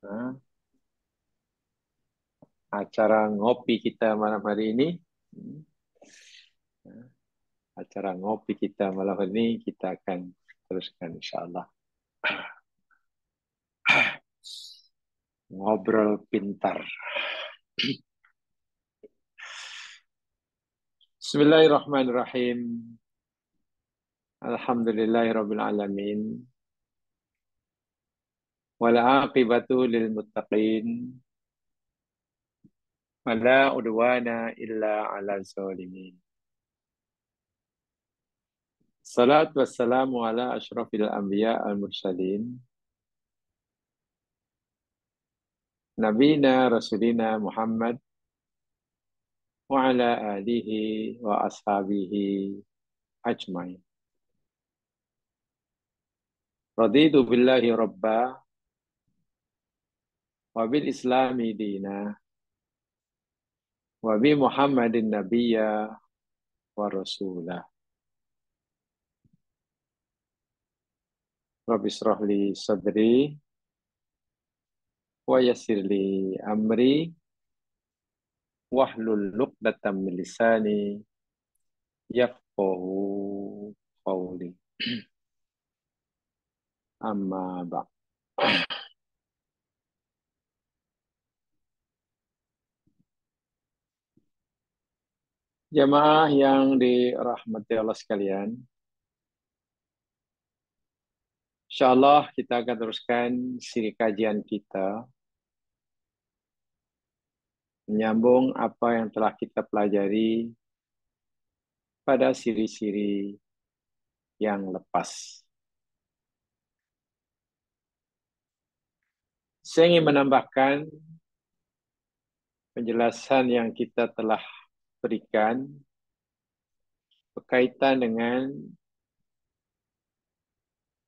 Nah, acara ngopi kita malam hari ini. Hmm, nah, acara ngopi kita malam hari ini kita akan teruskan insya Allah. Ngobrol pintar. Bismillahirrahmanirrahim. Alhamdulillahirabbil alamin. Wal aqibatu lil muttaqin. Wala udwana illa 'alal zalimin. Salatu wassalamu ala asyrafil anbiya al mursalin. Nabina Rasulina Muhammad wa ala alihi wa ashabihi ajmain. Raditu billahi rabba wa bil islami dina wa bi Muhammadin nabiyya wa rasulah. Rabbi israh li sadri wa yassir li amri wahlul 'uqdatam min lisani yafqahu qawli. Amma ba'd. Jamaah yang dirahmati Allah sekalian, insyaallah kita akan teruskan siri kajian kita menyambung apa yang telah kita pelajari pada siri-siri yang lepas. Saya ingin menambahkan penjelasan yang kita telah berikan berkaitan dengan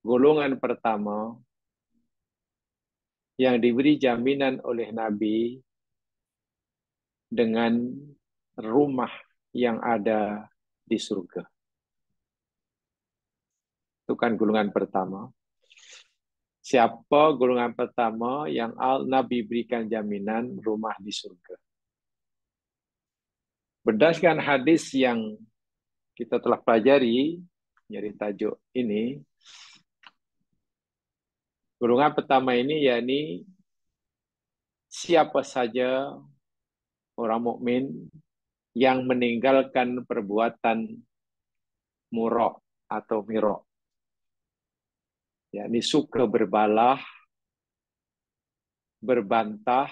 golongan pertama yang diberi jaminan oleh Nabi dengan rumah yang ada di surga. Itu kan golongan pertama. Siapa golongan pertama yang Nabi berikan jaminan rumah di surga? Berdasarkan hadis yang kita telah pelajari, dari tajuk ini, golongan pertama ini yakni siapa saja orang mukmin yang meninggalkan perbuatan murok atau mirok, yakni suka berbalah, berbantah,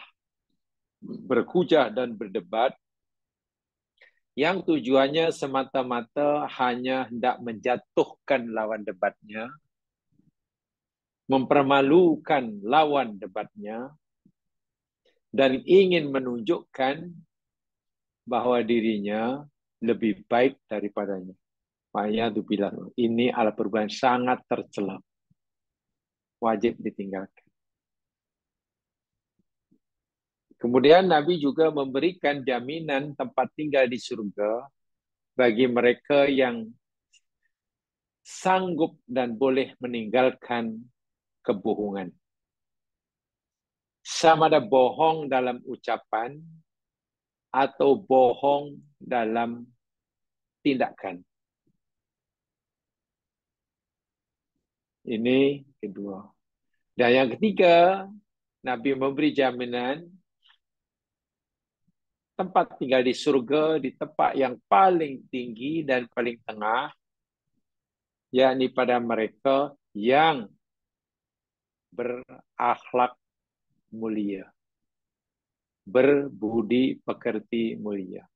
berhujah dan berdebat, yang tujuannya semata-mata hanya hendak menjatuhkan lawan debatnya, mempermalukan lawan debatnya, dan ingin menunjukkan bahwa dirinya lebih baik daripadanya. Makanya itu bilang, ini adalah perbuatan sangat tercela. Wajib ditinggalkan. Kemudian Nabi juga memberikan jaminan tempat tinggal di surga bagi mereka yang sanggup dan boleh meninggalkan kebohongan. Sama ada bohong dalam ucapan atau bohong dalam tindakan. Ini kedua. Dan yang ketiga, Nabi memberi jaminan tempat tinggal di surga di tempat yang paling tinggi dan paling tengah, yakni pada mereka yang berakhlak mulia, berbudi pekerti mulia.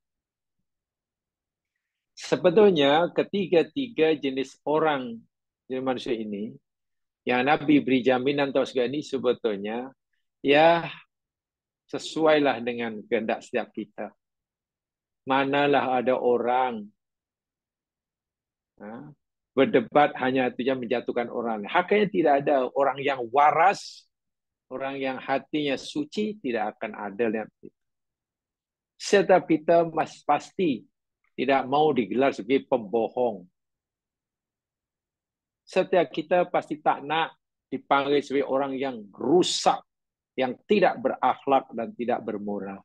Sebetulnya ketiga-tiga jenis orang, jenis manusia ini, yang Nabi beri jaminan untuk surga ini sebetulnya ya sesuailah dengan kehendak setiap kita. Manalah ada orang berdebat hanya tujuan menjatuhkan orang. Hakikatnya tidak ada orang yang waras, orang yang hatinya suci, tidak akan ada yang itu. Setiap kita pasti tidak mau digelar sebagai pembohong. Setiap kita pasti tak nak dipanggil sebagai orang yang rusak, yang tidak berakhlak dan tidak bermoral.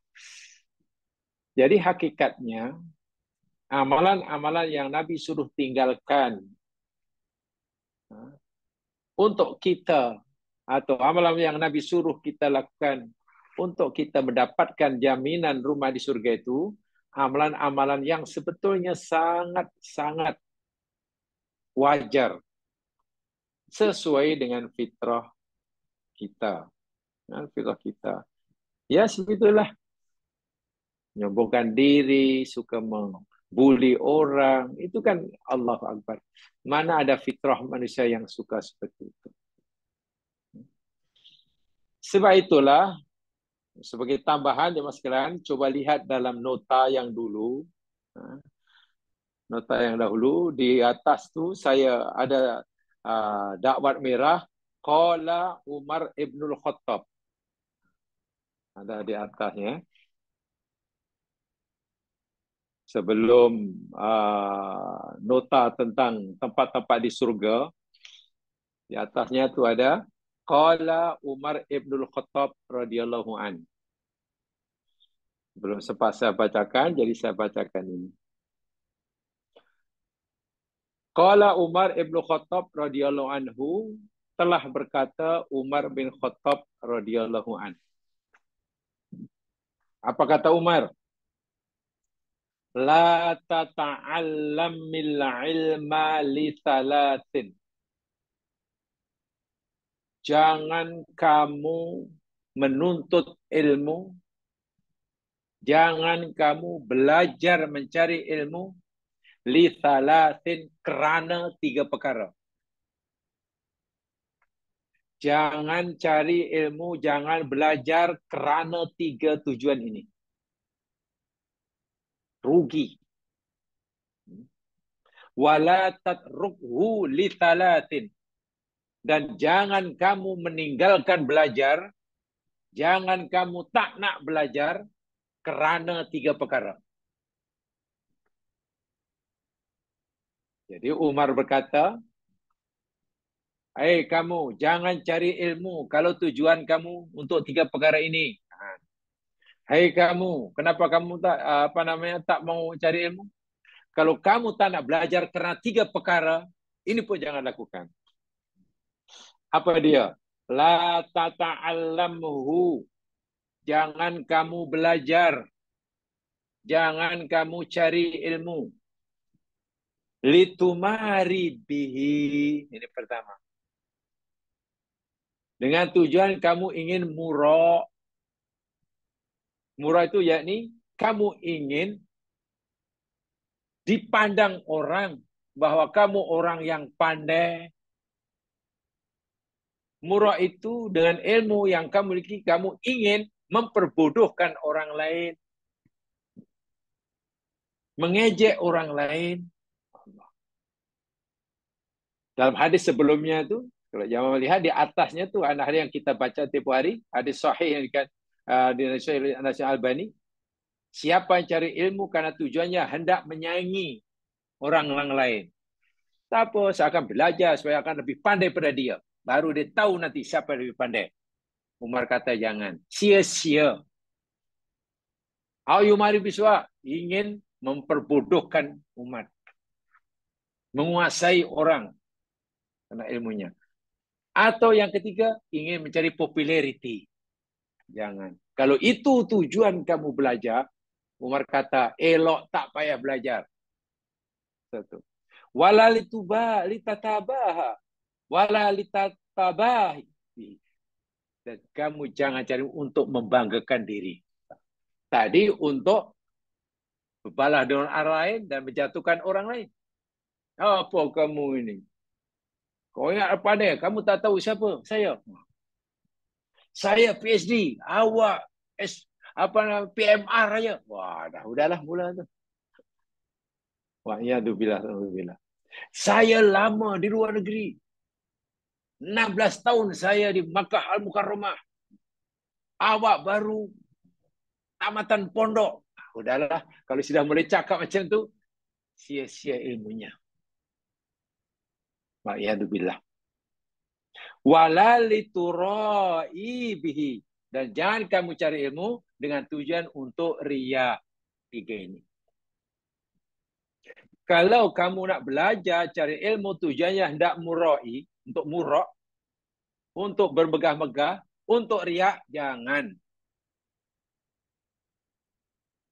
Jadi hakikatnya amalan-amalan yang Nabi suruh tinggalkan untuk kita, atau amalan yang Nabi suruh kita lakukan untuk kita mendapatkan jaminan rumah di surga itu, amalan-amalan yang sebetulnya sangat-sangat wajar sesuai dengan fitrah kita. Fitrah kita. Ya, sebetulnya menyombongkan diri, suka membuli orang, itu kan Allahu Akbar. Mana ada fitrah manusia yang suka seperti itu. Sebab itulah, sebagai tambahan, jemaah sekalian, coba lihat dalam nota yang dulu. Nota yang dahulu, di atas tu saya ada dakwat merah, Qala Umar ibnul Khattab. Ada di atasnya. Sebelum nota tentang tempat-tempat di surga, di atasnya tu ada Qala Umar ibnul Khattab radhiyallahu an. Belum sempat saya bacakan, jadi saya bacakan ini. Qala Umar ibnul Khattab radhiyallahu anhu, telah berkata Umar bin Khattab radhiyallahu an. Apa kata Umar? La tata'allamil ilma li thalathin. Jangan kamu menuntut ilmu, jangan kamu belajar mencari ilmu li thalathin, kerana 3 perkara. Jangan cari ilmu, jangan belajar kerana 3 tujuan ini. Rugi. Wala tatrukhu li thalathin. Dan jangan kamu meninggalkan belajar, jangan kamu tak nak belajar kerana 3 perkara. Jadi Umar berkata, "Hei kamu, jangan cari ilmu kalau tujuan kamu untuk 3 perkara ini. Hei kamu, kenapa kamu tak mau cari ilmu? Kalau kamu tak nak belajar kerana 3 perkara, ini pun jangan lakukan." Apa dia? La tata'allamhu. Jangan kamu belajar. Jangan kamu cari ilmu. Litumari bihi. Ini pertama. Dengan tujuan kamu ingin murah. Murah itu yakni kamu ingin dipandang orang bahwa kamu orang yang pandai. Murah itu dengan ilmu yang kamu miliki, kamu ingin memperbodohkan orang lain, mengejek orang lain. Dalam hadis sebelumnya tu, kalau jangan melihat di atasnya tu, ada yang kita baca tiap hari, hadis sahih yang di Nasional Albani. Siapa yang cari ilmu karena tujuannya hendak menyaingi orang lain. Tak apa, saya akan belajar supaya akan lebih pandai pada dia. Baru dia tahu nanti siapa yang lebih pandai. Umar kata jangan. Sia-sia. Umar Biswa ingin memperbodohkan umat. Menguasai orang karena ilmunya. Atau yang ketiga, ingin mencari populariti. Jangan. Kalau itu tujuan kamu belajar, Umar kata, elok tak payah belajar. Satu. Wala litatabaha. Wala litatabahi. Dan kamu jangan cari untuk membanggakan diri. Tadi untuk berbalah dengan orang lain dan menjatuhkan orang lain. Apa kamu ini? Kau ingat apa dia? Kamu tak tahu siapa? Saya PhD. Awak PMR aja. Wah, udahlah mula tu. Wah, ya tu bila. Saya lama di luar negeri. 16 tahun saya di Makkah Al-Mukarramah. Awak baru tamatan pondok. Udahlah, kalau sudah mulai cakap macam tu, sia-sia ilmunya. Wa'iyadu billah. Wala liturai bihi. Dan jangan kamu cari ilmu dengan tujuan untuk riya. Tiga ini. Kalau kamu nak belajar cari ilmu tujuannya hendak murai, untuk murok, untuk bermegah-megah, untuk riak, jangan.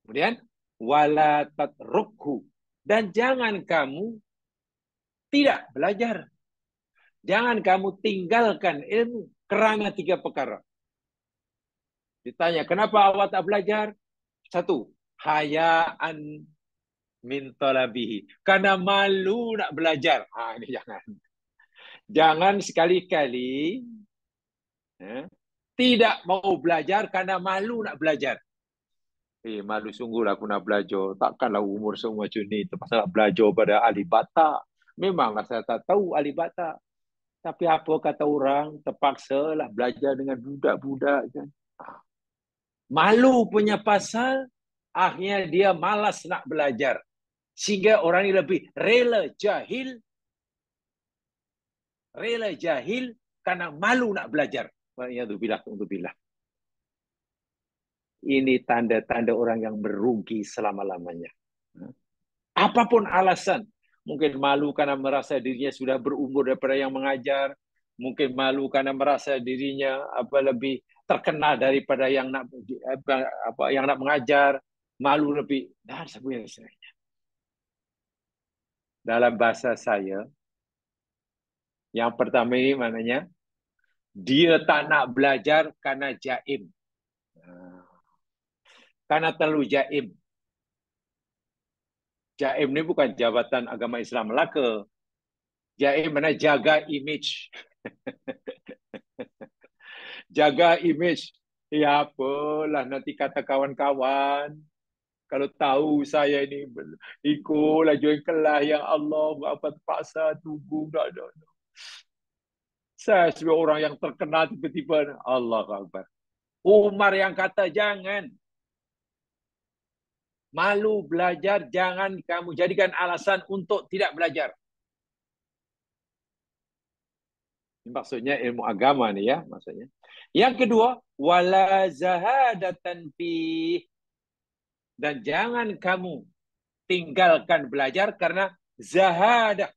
Kemudian, wala tatrukhu. Dan jangan kamu tidak belajar. Jangan kamu tinggalkan ilmu kerana tiga perkara. Ditanya, kenapa awak tak belajar? Satu, hayaan min talabihi. Karena malu nak belajar. Ini jangan. Jangan sekali-kali tidak mau belajar karena malu nak belajar. Malu sungguhlah aku nak belajar. Takkanlah umur semua macam ni. Terpaksa nak belajar pada ahli bata. Memanglah saya tak tahu ahli bata. Tapi apa kata orang, terpaksalah belajar dengan budak-budak. Kan? Malu punya pasal, akhirnya dia malas nak belajar. Sehingga orang ini lebih rela jahil karena malu nak belajar. Waliyadzubillah. Ini tanda-tanda orang yang merugi selama-lamanya. Apapun alasan. Mungkin malu karena merasa dirinya sudah berumur daripada yang mengajar. Mungkin malu karena merasa dirinya lebih terkenal daripada yang nak mengajar. Malu lebih. Dan sebagainya. Dalam bahasa saya, yang pertama ini maknanya, dia tak nak belajar karena jaim. Karena terlalu jaim. Jaim ni bukan Jabatan Agama Islam Melaka. Jaim mana jaga image. Jaga image. Ya apalah nanti kata kawan-kawan. Kalau tahu saya ini ikutlah join kelas yang Allah apa terpaksa tunggu. Saya sebagai orang yang terkenal tiba-tiba. Allah Akbar. Umar yang kata jangan. Malu belajar, jangan kamu jadikan alasan untuk tidak belajar. Maksudnya ilmu agama ni ya, maksudnya. Yang kedua, wala zahadatan fi. Dan jangan kamu tinggalkan belajar karena zahadah.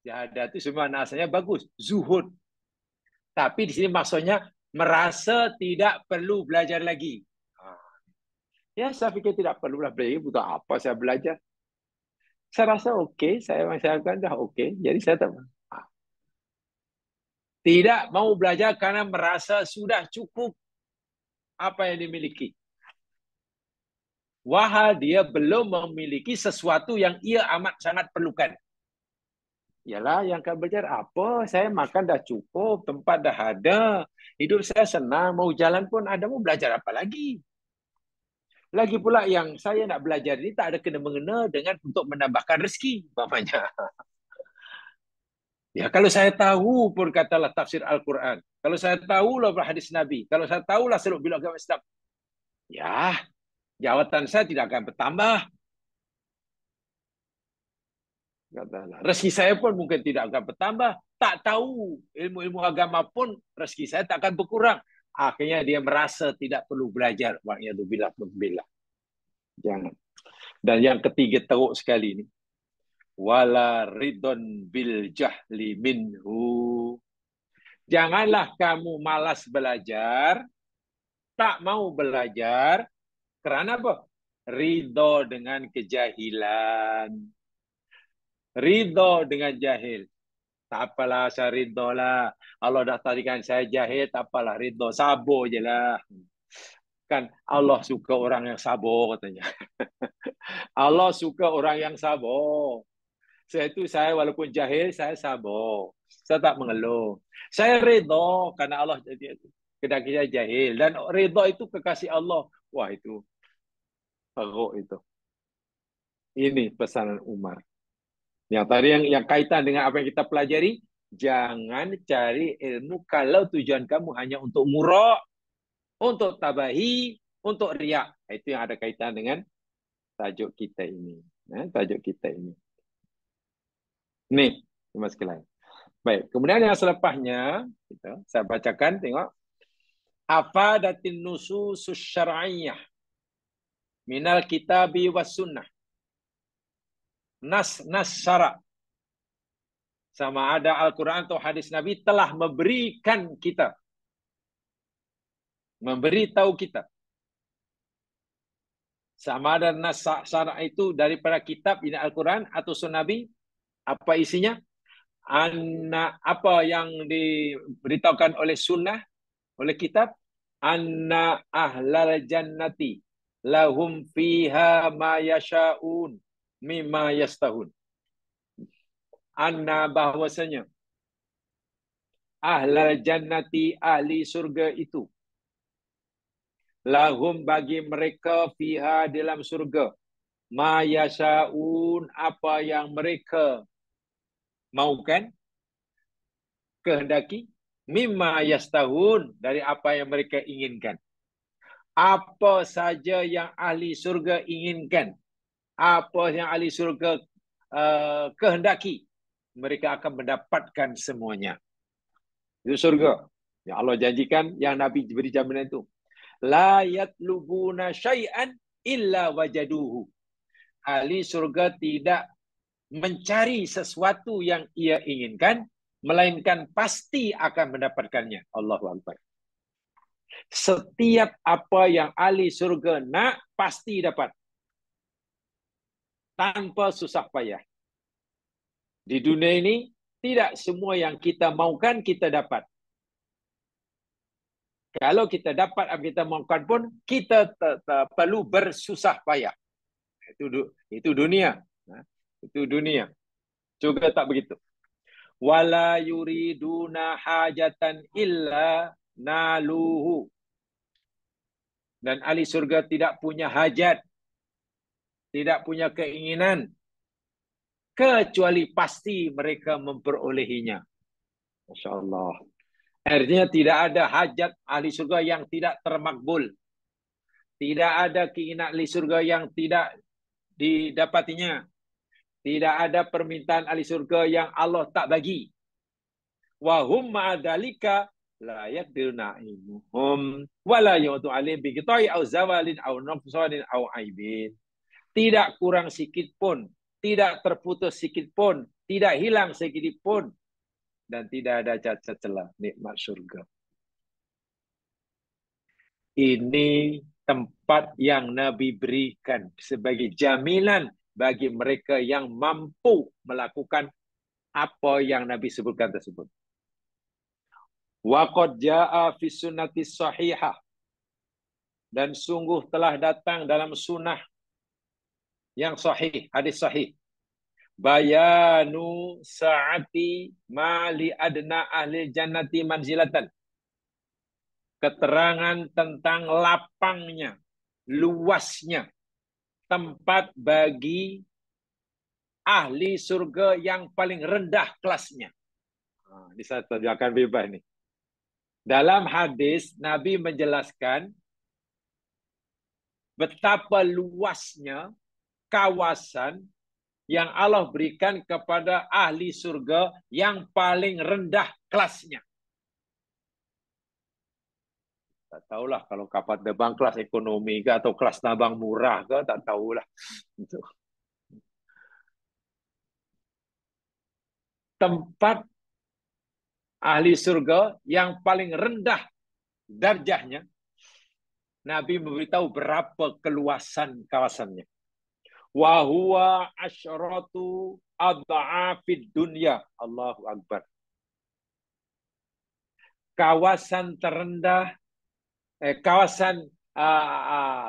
Zahadah itu sebenarnya asalnya bagus, zuhud. Tapi di sini maksudnya merasa tidak perlu belajar lagi. Ya, saya fikir tidak perlulah belajar. Bukan apa saya belajar. Saya rasa okey, saya masyarakat dah okey. Jadi saya tak tidak mau belajar karena merasa sudah cukup apa yang dimiliki. Wahal dia belum memiliki sesuatu yang ia amat sangat perlukan. Yalah, yang akan belajar apa? Saya makan dah cukup, tempat dah ada. Hidup saya senang, mau jalan pun ada, mau belajar apa lagi? Lagi pula yang saya nak belajar ini tak ada kena-mengena dengan untuk menambahkan rezeki, umpamanya. Ya, kalau saya tahu pun katalah tafsir Al-Quran. Kalau saya tahulah hadis Nabi. Kalau saya tahulah seluk-beluk agama Islam. Ya, jawatan saya tidak akan bertambah. Rezeki saya pun mungkin tidak akan bertambah. Tak tahu ilmu-ilmu agama pun rezeki saya tak akan berkurang. Akhirnya dia merasa tidak perlu belajar. Wa'iyadzubillah. Jangan. Dan yang ketiga teruk sekali ni. Wala ridon bil jahli minhu. Janganlah kamu malas belajar, tak mau belajar, kerana apa? Ridho dengan kejahilan. Ridho dengan jahil. Tak apalah, saya ridho lah. Allah dah tadikan saya jahil, tak apalah, ridho. Sabar je lah. Kan Allah suka orang yang sabar katanya. Allah suka orang yang sabar. Saya walaupun jahil, saya sabar. Saya tak mengeluh. Saya redha kerana Allah kedai kita jahil. Dan redha itu kekasih Allah. Wah, itu teruk itu. Ini pesanan Umar. Yang tadi yang kaitan dengan apa yang kita pelajari, jangan cari ilmu kalau tujuan kamu hanya untuk murah, untuk tabahi, untuk riak. Itu yang ada kaitan dengan tajuk kita ini. Tajuk kita ini. Nih, Mas sekalian. Baik, kemudian yang selepasnya, saya bacakan, tengok. Afadatin nususus syar'iyyah minal kitabi was sunnah. Nas syarak. Sama ada Al-Quran atau hadis Nabi telah memberikan kita. Memberitahu kita. Sama ada nas syarak itu daripada kitab ini Al-Quran atau sunnah Nabi. Apa isinya? Apa yang diberitahukan oleh sunnah, oleh kitab? Anna ahlal jannati lahum fiha ma yasha'un mimma yastahun. Anna bahwasanya ahlal jannati ahli surga itu lahum bagi mereka fiha dalam surga ma yasha'un apa yang mereka maukan, kehendaki, mimma yastahun dari apa yang mereka inginkan. Apa saja yang ahli surga inginkan, apa yang ahli surga kehendaki, mereka akan mendapatkan semuanya. Itu surga. Yang Allah janjikan, yang Nabi beri jaminan itu. La yatlubuna syai'an illa wajaduhu. Ahli surga tidak mencari sesuatu yang ia inginkan, melainkan pasti akan mendapatkannya. Allahu Akbar. Setiap apa yang ahli surga nak, pasti dapat. Tanpa susah payah. Di dunia ini, tidak semua yang kita maukan, kita dapat. Kalau kita dapat apa kita maukan pun, kita perlu bersusah payah. Itu dunia. Itu dunia. Juga tak begitu. Wala yuriduna hajatan illa naluhu. Dan ahli surga tidak punya hajat, tidak punya keinginan, kecuali pasti mereka memperolehinya. Masya Allah. Artinya tidak ada hajat ahli surga yang tidak termakbul. Tidak ada keinginan ahli surga yang tidak didapatinya. Tidak ada permintaan ahli surga yang Allah tak bagi. Wa hum ma'adhalika la yaqdiruna ilmuhum wa la yu'tu alim bi qita'i aw zawalin aw nafsadin aw aibin. Tidak kurang sikit pun, tidak terputus sikit pun, tidak hilang sedikit pun, dan tidak ada cacat celah nikmat surga. Ini tempat yang Nabi berikan sebagai jaminan bagi mereka yang mampu melakukan apa yang Nabi sebutkan tersebut. Wa qad jaa fi sunnati sahihah, dan sungguh telah datang dalam sunnah yang sahih, hadis sahih. Bayanu sa'ati mali adna ahli jannati manzilatan. Keterangan tentang lapangnya, luasnya tempat bagi ahli surga yang paling rendah kelasnya. Ini saya terjemahkan bebas nih. Dalam hadis, Nabi menjelaskan betapa luasnya kawasan yang Allah berikan kepada ahli surga yang paling rendah kelasnya. Tak tahulah kalau kapal terbang kelas ekonomi ke atau kelas terbang murah ke, tak tahulah. Tempat ahli surga yang paling rendah darjahnya, Nabi memberitahu berapa keluasan kawasannya. Wa huwa asyratu adha'afid dunya. Allahu Akbar. Kawasan terendah, kawasan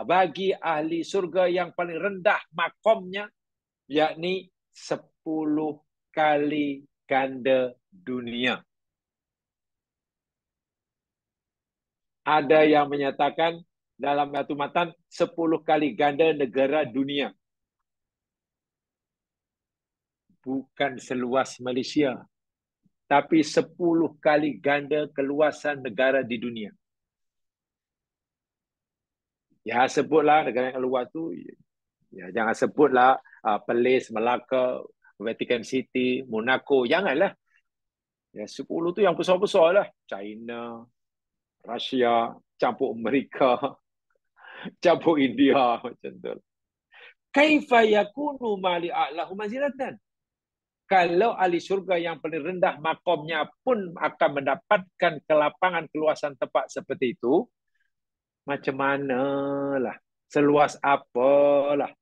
bagi ahli surga yang paling rendah makomnya, yakni 10 kali ganda dunia. Ada yang menyatakan dalam satu matan 10 kali ganda negara dunia. Bukan seluas Malaysia, tapi 10 kali ganda keluasan negara di dunia. Ya, sebutlah negara yang luas tu, ya, jangan sebutlah Perlis, Melaka, Vatican City, Monaco, janganlah. Ya, 10 tu yang besar-besar lah. China, Rusia, campur Amerika, campur India macam tu. Kaifa yakunu mali a'lahu manzilatan? Kalau ahli surga yang paling rendah makamnya pun akan mendapatkan kelapangan keluasan tempat seperti itu, macam manalah, seluas apalah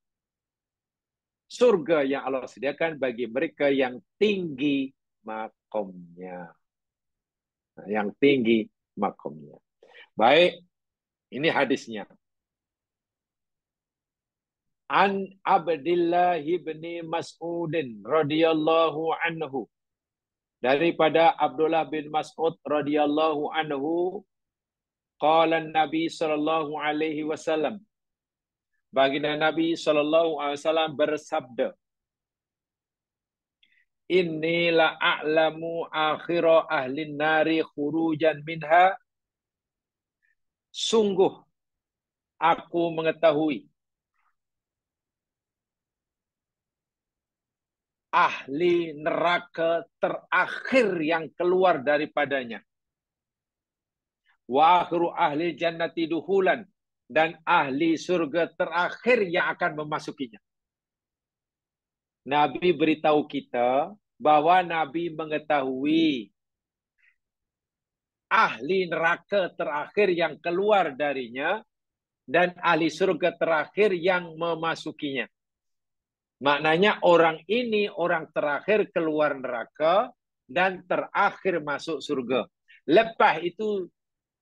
surga yang Allah sediakan bagi mereka yang tinggi makamnya. Yang tinggi makamnya. Baik, ini hadisnya. An Abdillah bin Mas'udin radhiyallahu anhu, daripada Abdullah bin Mas'ud radhiyallahu anhu, qala Nabi sallallahu alaihi wasallam, baginda Nabi sallallahu alaihi wasallam bersabda, inni la a'lamu akhira ahli nari khurujan minha, sungguh aku mengetahui ahli neraka terakhir yang keluar daripadanya. Wa akhiru ahli jannati duhulan, dan ahli surga terakhir yang akan memasukinya. Nabi beritahu kita bahwa Nabi mengetahui ahli neraka terakhir yang keluar darinya dan ahli surga terakhir yang memasukinya. Maknanya orang ini orang terakhir keluar neraka dan terakhir masuk surga. Lepas itu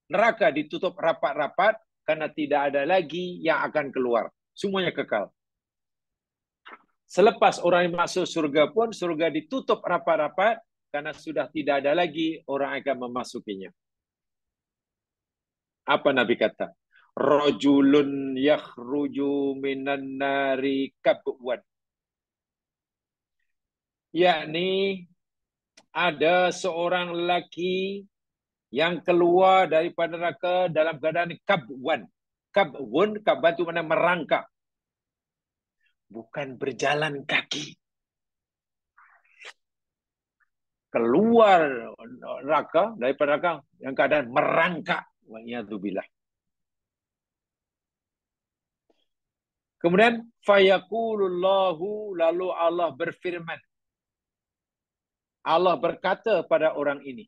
neraka ditutup rapat-rapat karena tidak ada lagi yang akan keluar. Semuanya kekal. Selepas orang yang masuk surga pun, surga ditutup rapat-rapat karena sudah tidak ada lagi orang akan memasukinya. Apa Nabi kata? Rajulun yakhruju minan nari kabwan. Yakni ada seorang lelaki yang keluar daripada neraka dalam keadaan kabwan. Kabwan itu mana merangkak. Bukan berjalan kaki. Keluar neraka, daripada neraka yang keadaan merangkak. Wa'iyadzubillah. Kemudian fayaqulullahu, lalu Allah berfirman. Allah berkata pada orang ini,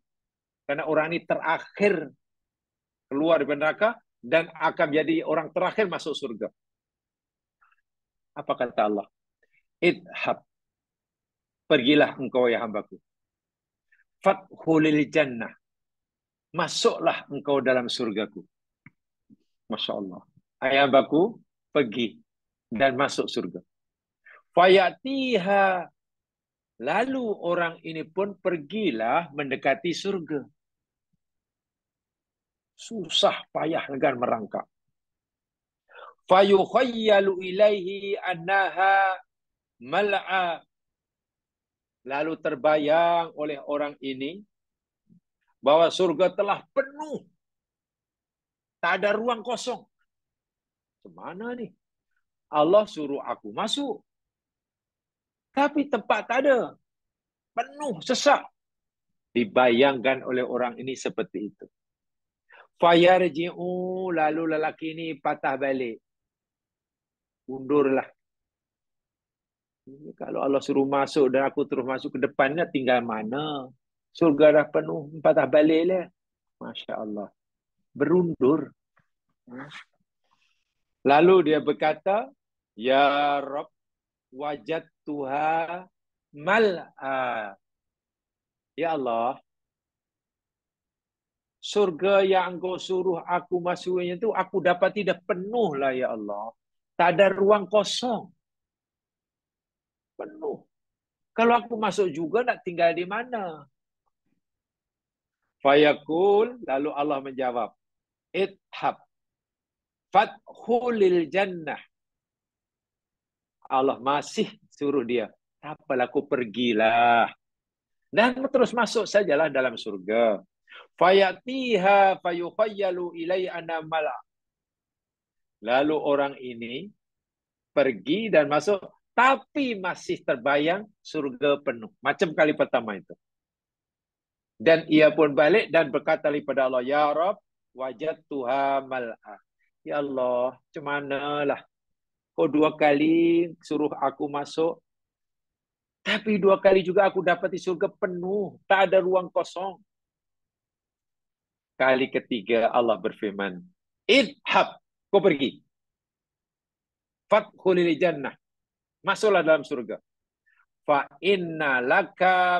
karena orang ini terakhir keluar dari neraka dan akan jadi orang terakhir masuk surga. Apa kata Allah? Idhab, pergilah engkau ya hambaku. Fathulil jannah, masuklah engkau dalam surgaku. Masya Allah. Ayah hambaku, pergi dan masuk surga. Fayatiha, lalu orang ini pun pergilah mendekati surga. Susah payah dengan merangkak. Fayukhayyalu ilaihi annaha mal'a. Lalu terbayang oleh orang ini bahwa surga telah penuh. Tak ada ruang kosong. Kemana nih? Allah suruh aku masuk. Tapi tempat tak ada. Penuh, sesak. Dibayangkan oleh orang ini seperti itu. Fayarji'u, lalu lelaki ini patah balik. Undurlah. Kalau Allah suruh masuk dan aku terus masuk ke depannya, tinggal mana? Surga dah penuh, patah balik lah. Masya Allah. Berundur. Lalu dia berkata, Ya Rabb, wajadtuha mal'a. Ya Allah, surga yang engkau suruh aku masuknya itu, aku dapat tidak penuh lah ya Allah. Tak ada ruang kosong. Penuh. Kalau aku masuk juga, nak tinggal di mana? Fayaqul, lalu Allah menjawab, Idhab, fathulil jannah. Allah masih suruh dia, apalah aku pergilah. Dan terus masuk sajalah dalam surga. Fayatiha fayukhayyalu ilai anna mala. Lalu orang ini pergi dan masuk, tapi masih terbayang surga penuh. Macam kali pertama itu. Dan ia pun balik dan berkata kepada Allah, Ya Rabb, wajadtuha mal'ah. Ya Allah, macam manalah. Kau 2 kali suruh aku masuk, tapi 2 kali juga aku dapat di surga penuh. Tak ada ruang kosong. Kali ketiga Allah berfirman, idhab, kau pergi. Fadkhulil jannah. Masuklah dalam surga. Fa inna laka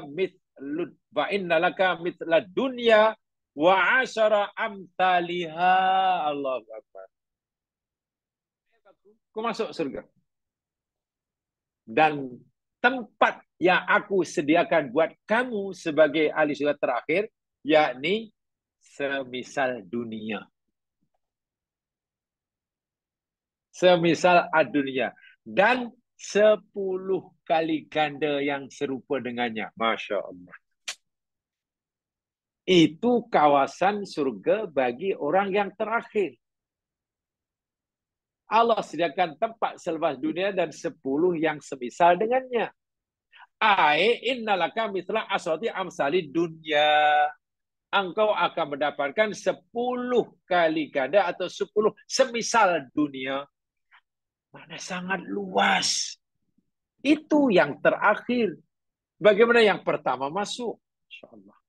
mithla dunya wa asyara amthaliha. Allahu Akbar. Kau masuk surga. Dan tempat yang aku sediakan buat kamu sebagai ahli surga terakhir, yakni semisal dunia. Semisal dunia. Dan 10 kali ganda yang serupa dengannya. Masya Allah. Itu kawasan surga bagi orang yang terakhir. Allah sediakan tempat selepas dunia dan 10 yang semisal dengannya. Innalaka mithla aswati amsalid dunya. Engkau akan mendapatkan 10 kali ganda atau 10 semisal dunia. Mana sangat luas. Itu yang terakhir. Bagaimana yang pertama masuk? InsyaAllah.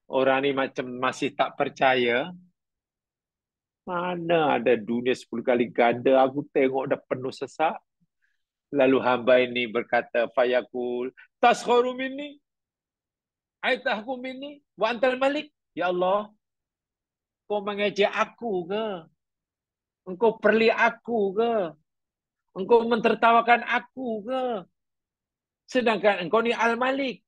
Orang ini macam masih tak percaya. Mana ada dunia 10 kali ganda, aku tengok dah penuh sesak. Lalu hamba ini berkata, fayaqul, taskharu minni, aitahku minni, wa antal malik. Ya Allah, kau mengejek aku ke? Engkau perli aku ke? Engkau mentertawakan aku ke? Sedangkan engkau ni al-malik.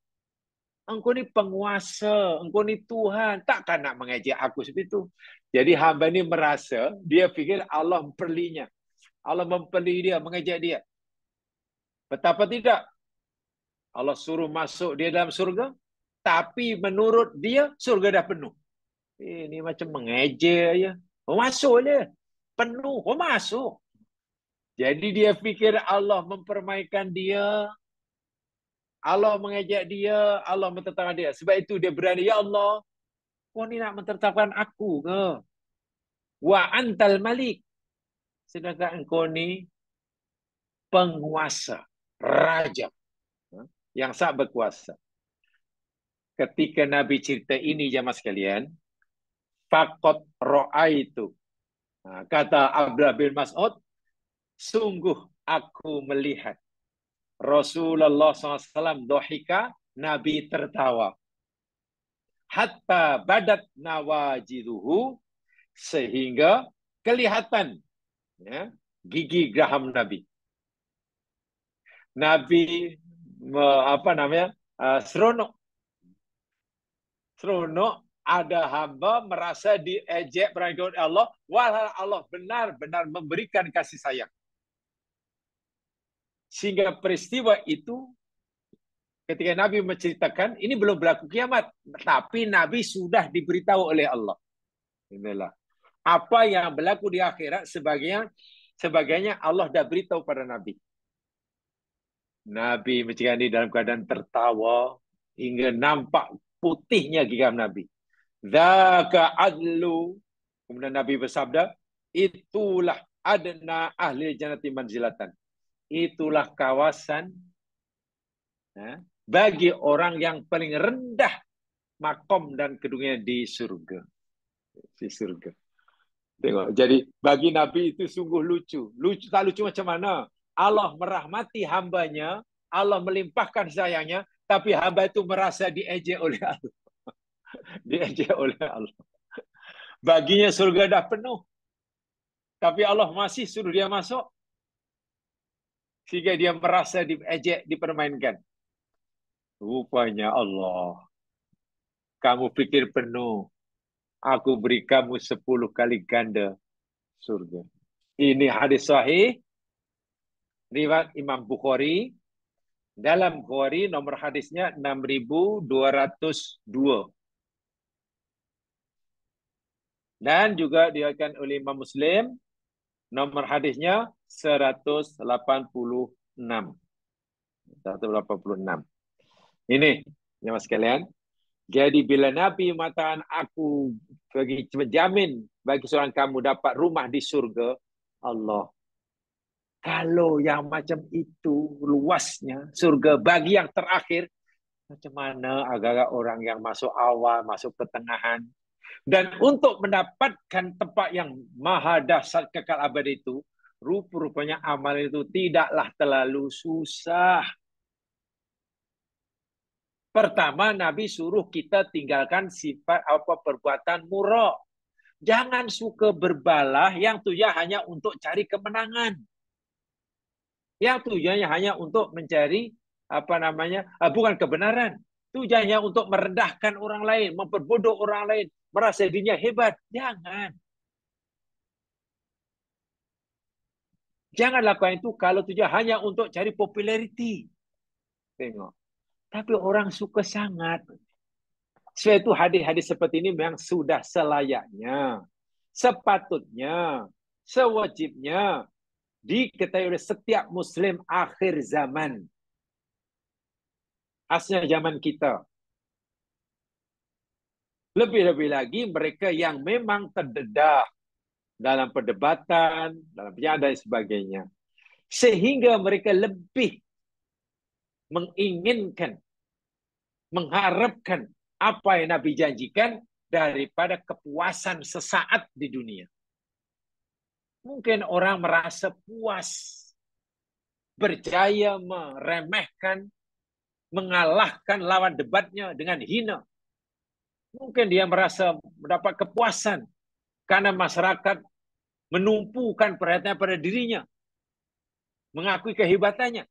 Engkau ni penguasa, engkau ni Tuhan. Takkan nak mengejek aku seperti itu. Jadi hamba ini merasa, dia fikir Allah memperlinya. Allah memperli dia, mengejek dia. Betapa tidak? Allah suruh masuk dia dalam surga, tapi menurut dia, surga dah penuh. Ini macam mengejek aja. Oh, masuk dia. Penuh, oh masuk. Jadi dia fikir Allah mempermainkan dia, Allah mengejek dia, Allah menentang dia. Sebab itu dia berani, ya Allah, kau ni nak menentangkan aku ke? Wa antal malik. Sedangkan engkau ni penguasa, raja, yang sangat berkuasa. Ketika Nabi cerita ini, jamaah sekalian, faqad ra'aitu. Kata Abdullah bin Mas'ud, sungguh aku melihat Rasulullah SAW dohika, Nabi tertawa. Hatta badat nawajiduhu, sehingga kelihatan ya, gigi geraham Nabi. Nabi seronok. Seronok ada hamba merasa diejek oleh Allah, walau Allah benar-benar memberikan kasih sayang. Sehingga peristiwa itu ketika Nabi menceritakan, ini belum berlaku kiamat, tapi Nabi sudah diberitahu oleh Allah. Inilah apa yang berlaku di akhirat, sebagainya Allah dah beritahu pada Nabi. Nabi menceritakan ini dalam keadaan tertawa hingga nampak putihnya gigam Nabi. Dzaka adlu. Kemudian Nabi bersabda, itulah adna ahli jannati manzilatan. Itulah kawasan bagi orang yang paling rendah makom dan kedungnya di surga. Di surga. Tengok. Jadi bagi Nabi itu sungguh lucu. Lucu tak lucu macam mana? Allah merahmati hambanya, Allah melimpahkan sayangnya, tapi hamba itu merasa diejek oleh Allah. Diejek oleh Allah. Baginya surga dah penuh, tapi Allah masih suruh dia masuk. Sehingga dia merasa diejek, dipermainkan. Rupanya Allah, kamu pikir penuh, aku beri kamu 10 kali ganda surga. Ini hadis sahih, riwayat Imam Bukhari. Dalam Bukhari nomor hadisnya 6202. Dan juga diriwayatkan oleh Imam Muslim, nomor hadisnya 186. 186. Ini, jemaah sekalian, Jadi bila Nabi mengatakan aku bagi menjamin bagi seorang kamu dapat rumah di surga, Allah. Kalau yang macam itu luasnya surga bagi yang terakhir, macam mana agak-agak orang yang masuk awal, masuk pertengahan. Dan untuk mendapatkan tempat yang maha dahsyat kekal abadi itu, rupa-rupanya amal itu tidaklah terlalu susah. Pertama, Nabi suruh kita tinggalkan sifat apa perbuatan murah. Jangan suka berbalah yang tujuan hanya untuk cari kemenangan. Yang tujuannya hanya untuk mencari apa namanya? Bukan kebenaran. Tujuannya untuk merendahkan orang lain, memperbodoh orang lain, merasa dirinya hebat. Jangan. Jangan lakukan itu kalau tujuan hanya untuk cari populariti. Tengok. Tapi orang suka sangat. Sebab itu hadis-hadis seperti ini memang sudah selayaknya, sepatutnya, sewajibnya diketahui oleh setiap Muslim akhir zaman. Asnya zaman kita. Lebih-lebih lagi mereka yang memang terdedah dalam perdebatan, dalam penyataan dan sebagainya. Sehingga mereka lebih menginginkan, mengharapkan apa yang Nabi janjikan daripada kepuasan sesaat di dunia. Mungkin orang merasa puas, berjaya meremehkan, mengalahkan lawan debatnya dengan hina. Mungkin dia merasa mendapat kepuasan karena masyarakat menumpukan perhatian pada dirinya, mengakui kehebatannya.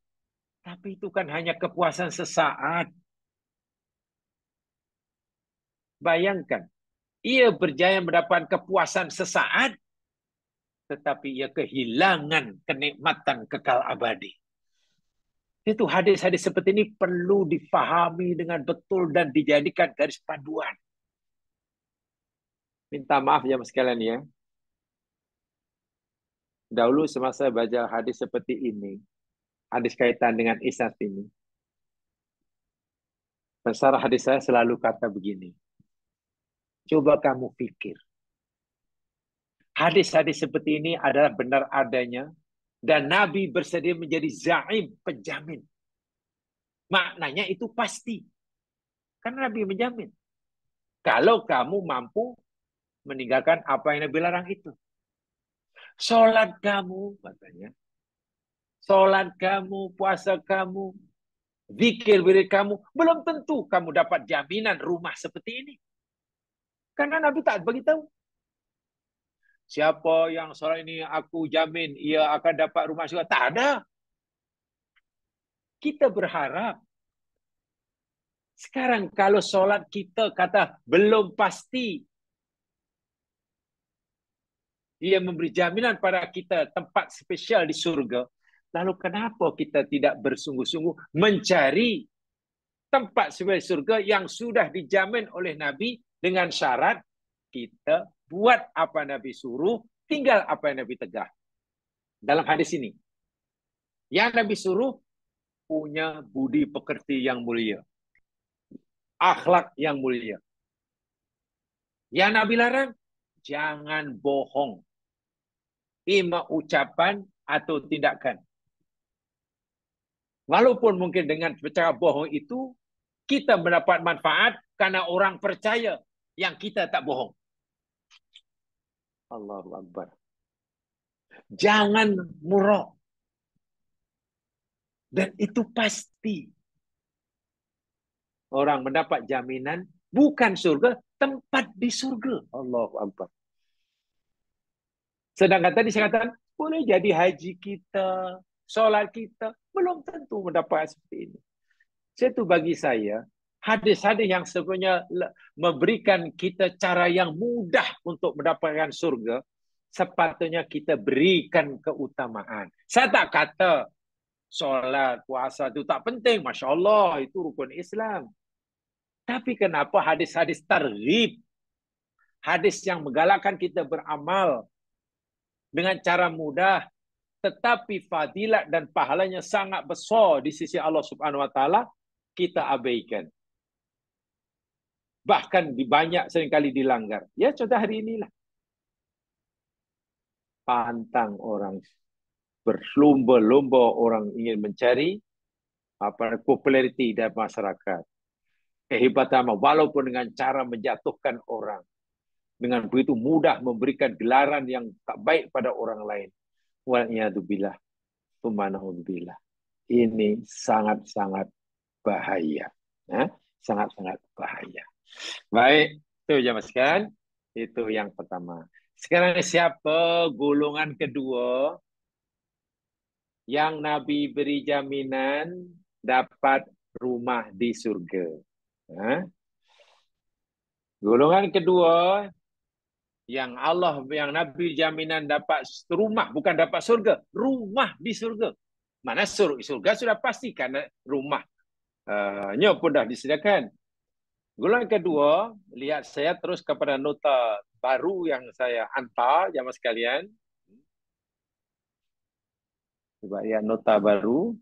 Tapi itu kan hanya kepuasan sesaat. Bayangkan, ia berjaya mendapat kepuasan sesaat, tetapi ia kehilangan kenikmatan kekal abadi. Itu hadis-hadis seperti ini perlu difahami dengan betul dan dijadikan garis panduan. Minta maaf ya sekalian ya. Dahulu semasa baca hadis seperti ini, hadis kaitan dengan Islam ini, pensarah hadis saya selalu kata begini, coba kamu pikir, hadis-hadis seperti ini adalah benar adanya, dan Nabi bersedia menjadi zaim, penjamin. Maknanya itu pasti. Karena Nabi menjamin. Kalau kamu mampu meninggalkan apa yang Nabi larang itu. Sholat kamu, katanya. Sholat kamu, puasa kamu, zikir kamu, belum tentu kamu dapat jaminan rumah seperti ini. Karena Nabi tak beritahu. Siapa yang sholat ini aku jamin ia akan dapat rumah syurga. Tak ada. Kita berharap. Sekarang kalau sholat kita kata belum pasti. Ia memberi jaminan pada kita tempat spesial di surga. Lalu kenapa kita tidak bersungguh-sungguh mencari tempat spesial di surga yang sudah dijamin oleh Nabi dengan syarat kita buat apa Nabi suruh, tinggal apa yang Nabi tegah. Dalam hadis ini, yang Nabi suruh punya budi pekerti yang mulia, akhlak yang mulia. Yang Nabi larang, jangan bohong. Ima ucapan atau tindakan. Walaupun mungkin dengan bercakap bohong itu, kita mendapat manfaat karena orang percaya yang kita tak bohong. Allahu Akbar. Jangan murah. Dan itu pasti. Orang mendapat jaminan bukan surga, tempat di surga. Allahu Akbar. Sedangkan tadi saya katakan, boleh jadi haji kita, sholat kita, belum tentu mendapat seperti ini. Itu bagi saya, hadis-hadis yang sebenarnya memberikan kita cara yang mudah untuk mendapatkan surga, sepatutnya kita berikan keutamaan. Saya tak kata sholat, puasa itu tak penting. Masya Allah, itu rukun Islam. Tapi kenapa hadis-hadis targhib, hadis yang menggalakkan kita beramal dengan cara mudah, tetapi fadilat dan pahalanya sangat besar di sisi Allah Subhanahu wa taala, kita abaikan. bahkan banyak seringkali dilanggar. Ya contoh hari inilah. Pantang orang, berlomba-lomba orang ingin mencari populariti dalam masyarakat. Kehebatan walaupun dengan cara menjatuhkan orang. Dengan begitu mudah memberikan gelaran yang tak baik pada orang lain. Wal'iyadzubillah. Tumanahudzubillah. Ini sangat-sangat bahaya. Sangat-sangat bahaya. Baik, itu jamaah sekalian. Itu yang pertama. Sekarang siapa golongan kedua yang Nabi beri jaminan dapat rumah di surga? Golongan kedua yang Nabi jaminan dapat rumah, bukan dapat surga, rumah di surga. Mana surga sudah pasti karena rumahnya pun dah disediakan. Golongan kedua, lihat saya terus kepada nota baru yang saya hantar jamaah sekalian. Coba lihat nota baru,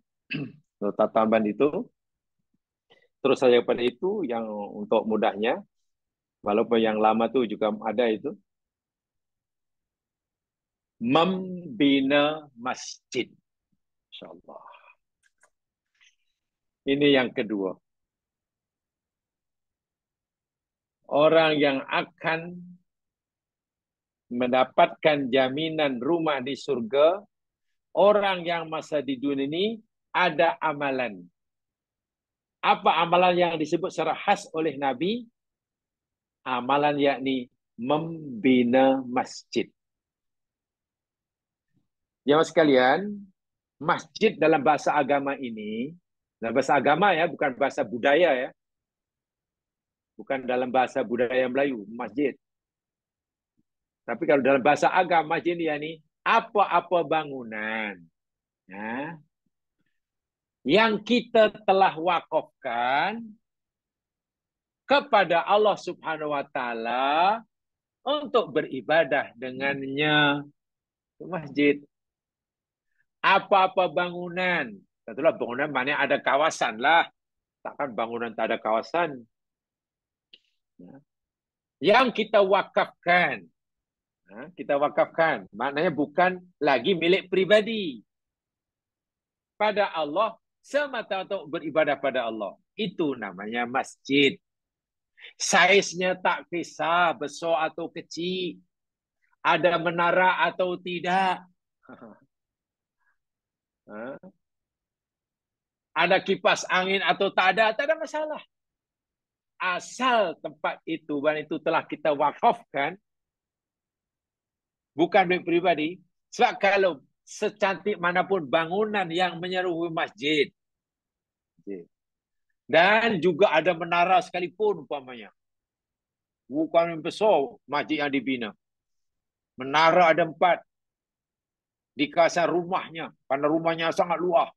nota tambahan itu. Terus saja pada itu yang untuk mudahnya, walaupun yang lama tu juga ada itu. Membina masjid. InsyaAllah. Ini yang kedua. Orang yang akan mendapatkan jaminan rumah di surga, orang yang masa di dunia ini ada amalan. Apa amalan yang disebut secara khas oleh Nabi? Amalan yakni membina masjid. Jemaah sekalian, masjid dalam bahasa agama ini, dalam bahasa agama ya, bukan bahasa budaya ya. Bukan dalam bahasa budaya Melayu, masjid. Tapi kalau dalam bahasa agama, masjid ini apa-apa bangunan ya, yang kita telah wakafkan kepada Allah Subhanahu wa taala untuk beribadah dengannya. Itu masjid. Apa-apa bangunan. Tentulah bangunan mana ada kawasan lah. Takkan bangunan tak ada kawasan. Yang kita wakafkan. Kita wakafkan. Maknanya bukan lagi milik pribadi. Pada Allah, semata untuk beribadah pada Allah. Itu namanya masjid. Saiznya tak kisah, besar atau kecil. Ada menara atau tidak. Ada kipas angin atau tak ada masalah. Asal tempat itu telah kita wakafkan, bukan milik pribadi. Sebab kalau secantik manapun bangunan yang menyerupai masjid, dan juga ada menara sekalipun umpamanya, bukan besar masjid yang dibina, menara ada 4 di kawasan rumahnya, karena rumahnya sangat luas,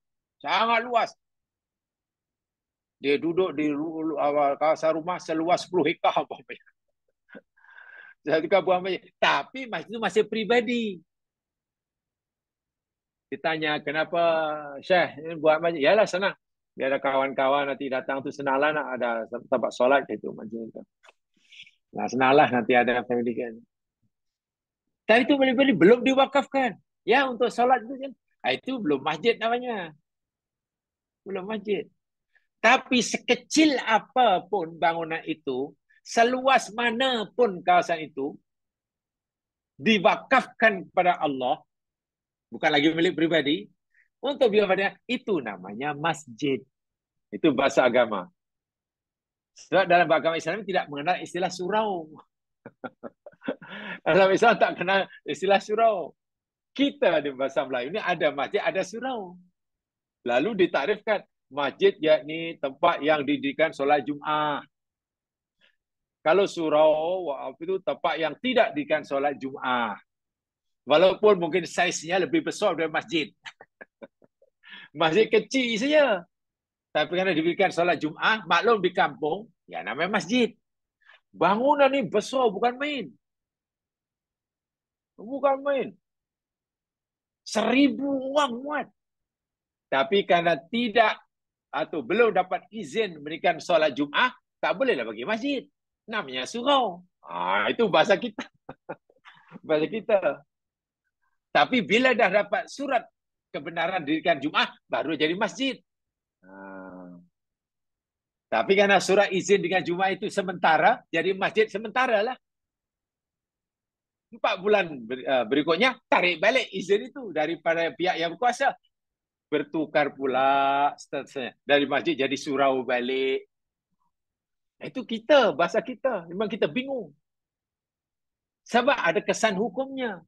dia duduk di kawasan rumah seluas 10 hektar umpamanya. Tapi masjid itu masih pribadi. Ditanya, kenapa Syekh ini buat masjid? Yalah senang. Biar ada kawan-kawan nanti datang tu senanglah nak ada tempat solat gitu masjid itu. Nah, senanglah nanti ada pendidikan. Tapi itu belum diwakafkan. Ya untuk solat itu kan. Itu belum masjid namanya. Belum masjid. Tapi sekecil apapun bangunan itu, seluas manapun kawasan itu, diwakafkan kepada Allah, bukan lagi milik pribadi, untuk beribadah, itu namanya masjid. Itu bahasa agama. Sebab dalam agama Islam tidak mengenal istilah surau. Dalam Islam tak kenal istilah surau. Kita di bahasa Melayu ini ada masjid, ada surau. Lalu ditarifkan, masjid yakni tempat yang didirikan solat Jumaat. Kalau surau itu tempat yang tidak didirikan solat Jumaat. Walaupun mungkin saiznya lebih besar dari masjid. Masjid kecil saja. Tapi karena diberikan solat Jumaat, maklum di kampung, ya namanya masjid. Bangunan ini besar, bukan main. Bukan main. 1000 orang muat. Tapi karena tidak atau belum dapat izin memberikan solat Jumaat, tak bolehlah bagi masjid. namanya surau. Itu bahasa kita. Bahasa kita. Tapi bila dah dapat surat kebenaran dirikan Jumat, baru jadi masjid. Nah, tapi karena surat izin dengan Jumat itu sementara, jadi masjid sementara lah. 4 bulan berikutnya, tarik balik izin itu daripada pihak yang berkuasa. Bertukar pula seterusnya. Dari masjid jadi surau balik. Itu kita, bahasa kita. Memang kita bingung. Sebab ada kesan hukumnya.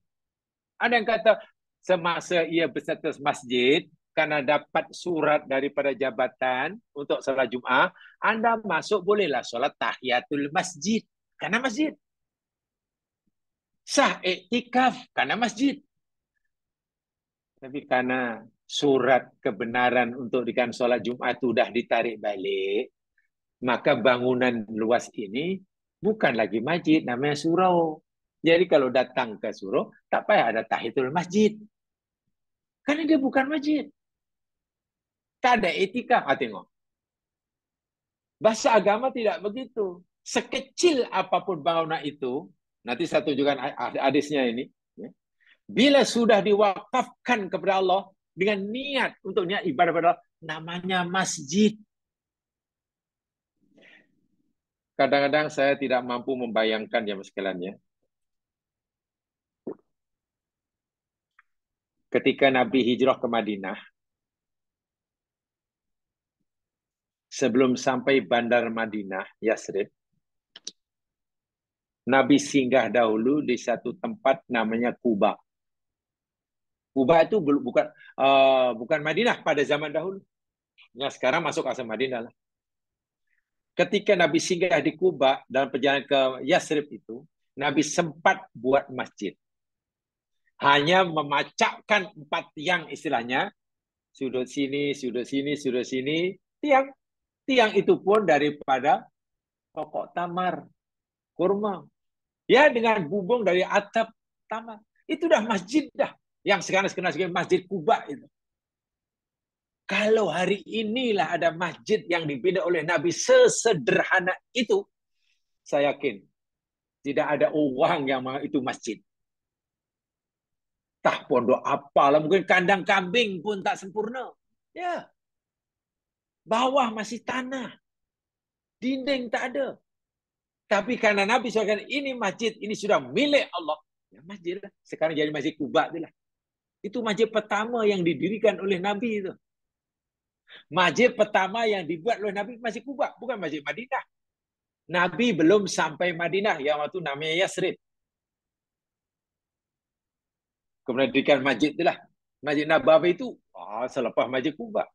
Ada yang kata, semasa ia berstatus masjid, karena dapat surat daripada jabatan untuk solat Jumaat, anda masuk bolehlah solat tahiyatul masjid. Karena masjid. Sah iktikaf. Karena masjid. Tapi karena surat kebenaran untuk dikan solat Jumaat itu sudah ditarik balik, maka bangunan luas ini bukan lagi masjid, namanya surau. Jadi kalau datang ke surau, tak payah ada tahiyatul masjid. Karena dia bukan masjid. Tak ada etika. Tengok. Bahasa agama tidak begitu. Sekecil apapun bangunan itu, nanti saya tunjukkan hadisnya ini. Bila sudah diwakafkan kepada Allah, dengan niat untuk niat ibadah kepada Allah, namanya masjid. Kadang-kadang saya tidak mampu membayangkan ya sekalian ya. Ketika Nabi hijrah ke Madinah, sebelum sampai bandar Madinah, Yasrib, Nabi singgah dahulu di satu tempat namanya Kuba. Kuba itu bukan Madinah pada zaman dahulu. Ya, sekarang masuk asal Madinah lah. Ketika Nabi singgah di Kuba dalam perjalanan ke Yasrib itu, Nabi sempat buat masjid. Hanya memacakkan 4 tiang istilahnya, sudut sini, sudut sini, sudut sini, tiang. Tiang itu pun daripada pokok tamar, kurma. Ya, dengan bubung dari atap tamar. Itu dah masjid dah. Yang sekarang sebagai Masjid Kuba itu. Kalau hari inilah ada masjid yang dibina oleh Nabi sesederhana itu, saya yakin tidak ada orang yang itu masjid. Tak pondok apalah, mungkin kandang kambing pun tak sempurna. Ya, bawah masih tanah, dinding tak ada. Tapi karena Nabi SAW ini masjid, ini sudah milik Allah. Ya masjid lah. Sekarang jadi Masjid Kuba itulah. Itu masjid pertama yang didirikan oleh Nabi itu. Masjid pertama yang dibuat oleh Nabi Masjid Kuba, bukan Masjid Madinah. Nabi belum sampai Madinah yang waktu namanya Yasrib. Kemudian didirikan masjid itulah. Masjid Nabawi itu selepas Masjid Kuba.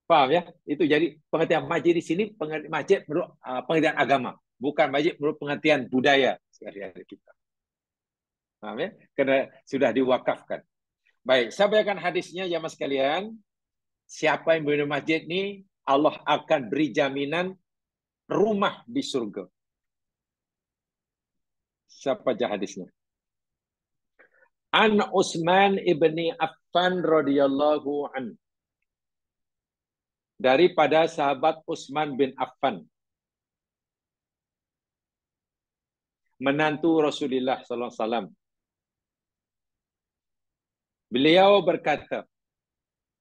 Paham ya? Itu jadi pengertian masjid di sini, masjid menurut pengertian agama, bukan masjid menurut pengertian budaya sehari-hari kita. Paham ya? Karena sudah diwakafkan. Baik, saya bacakan hadisnya ya mas sekalian. Siapa yang membina masjid ini, Allah akan beri jaminan rumah di surga. Siapa aja hadisnya? An Utsman ibni Affan radhiyallahu an. Daripada sahabat Utsman bin Affan, menantu Rasulullah sallallahu alaihi wasallam. Beliau berkata,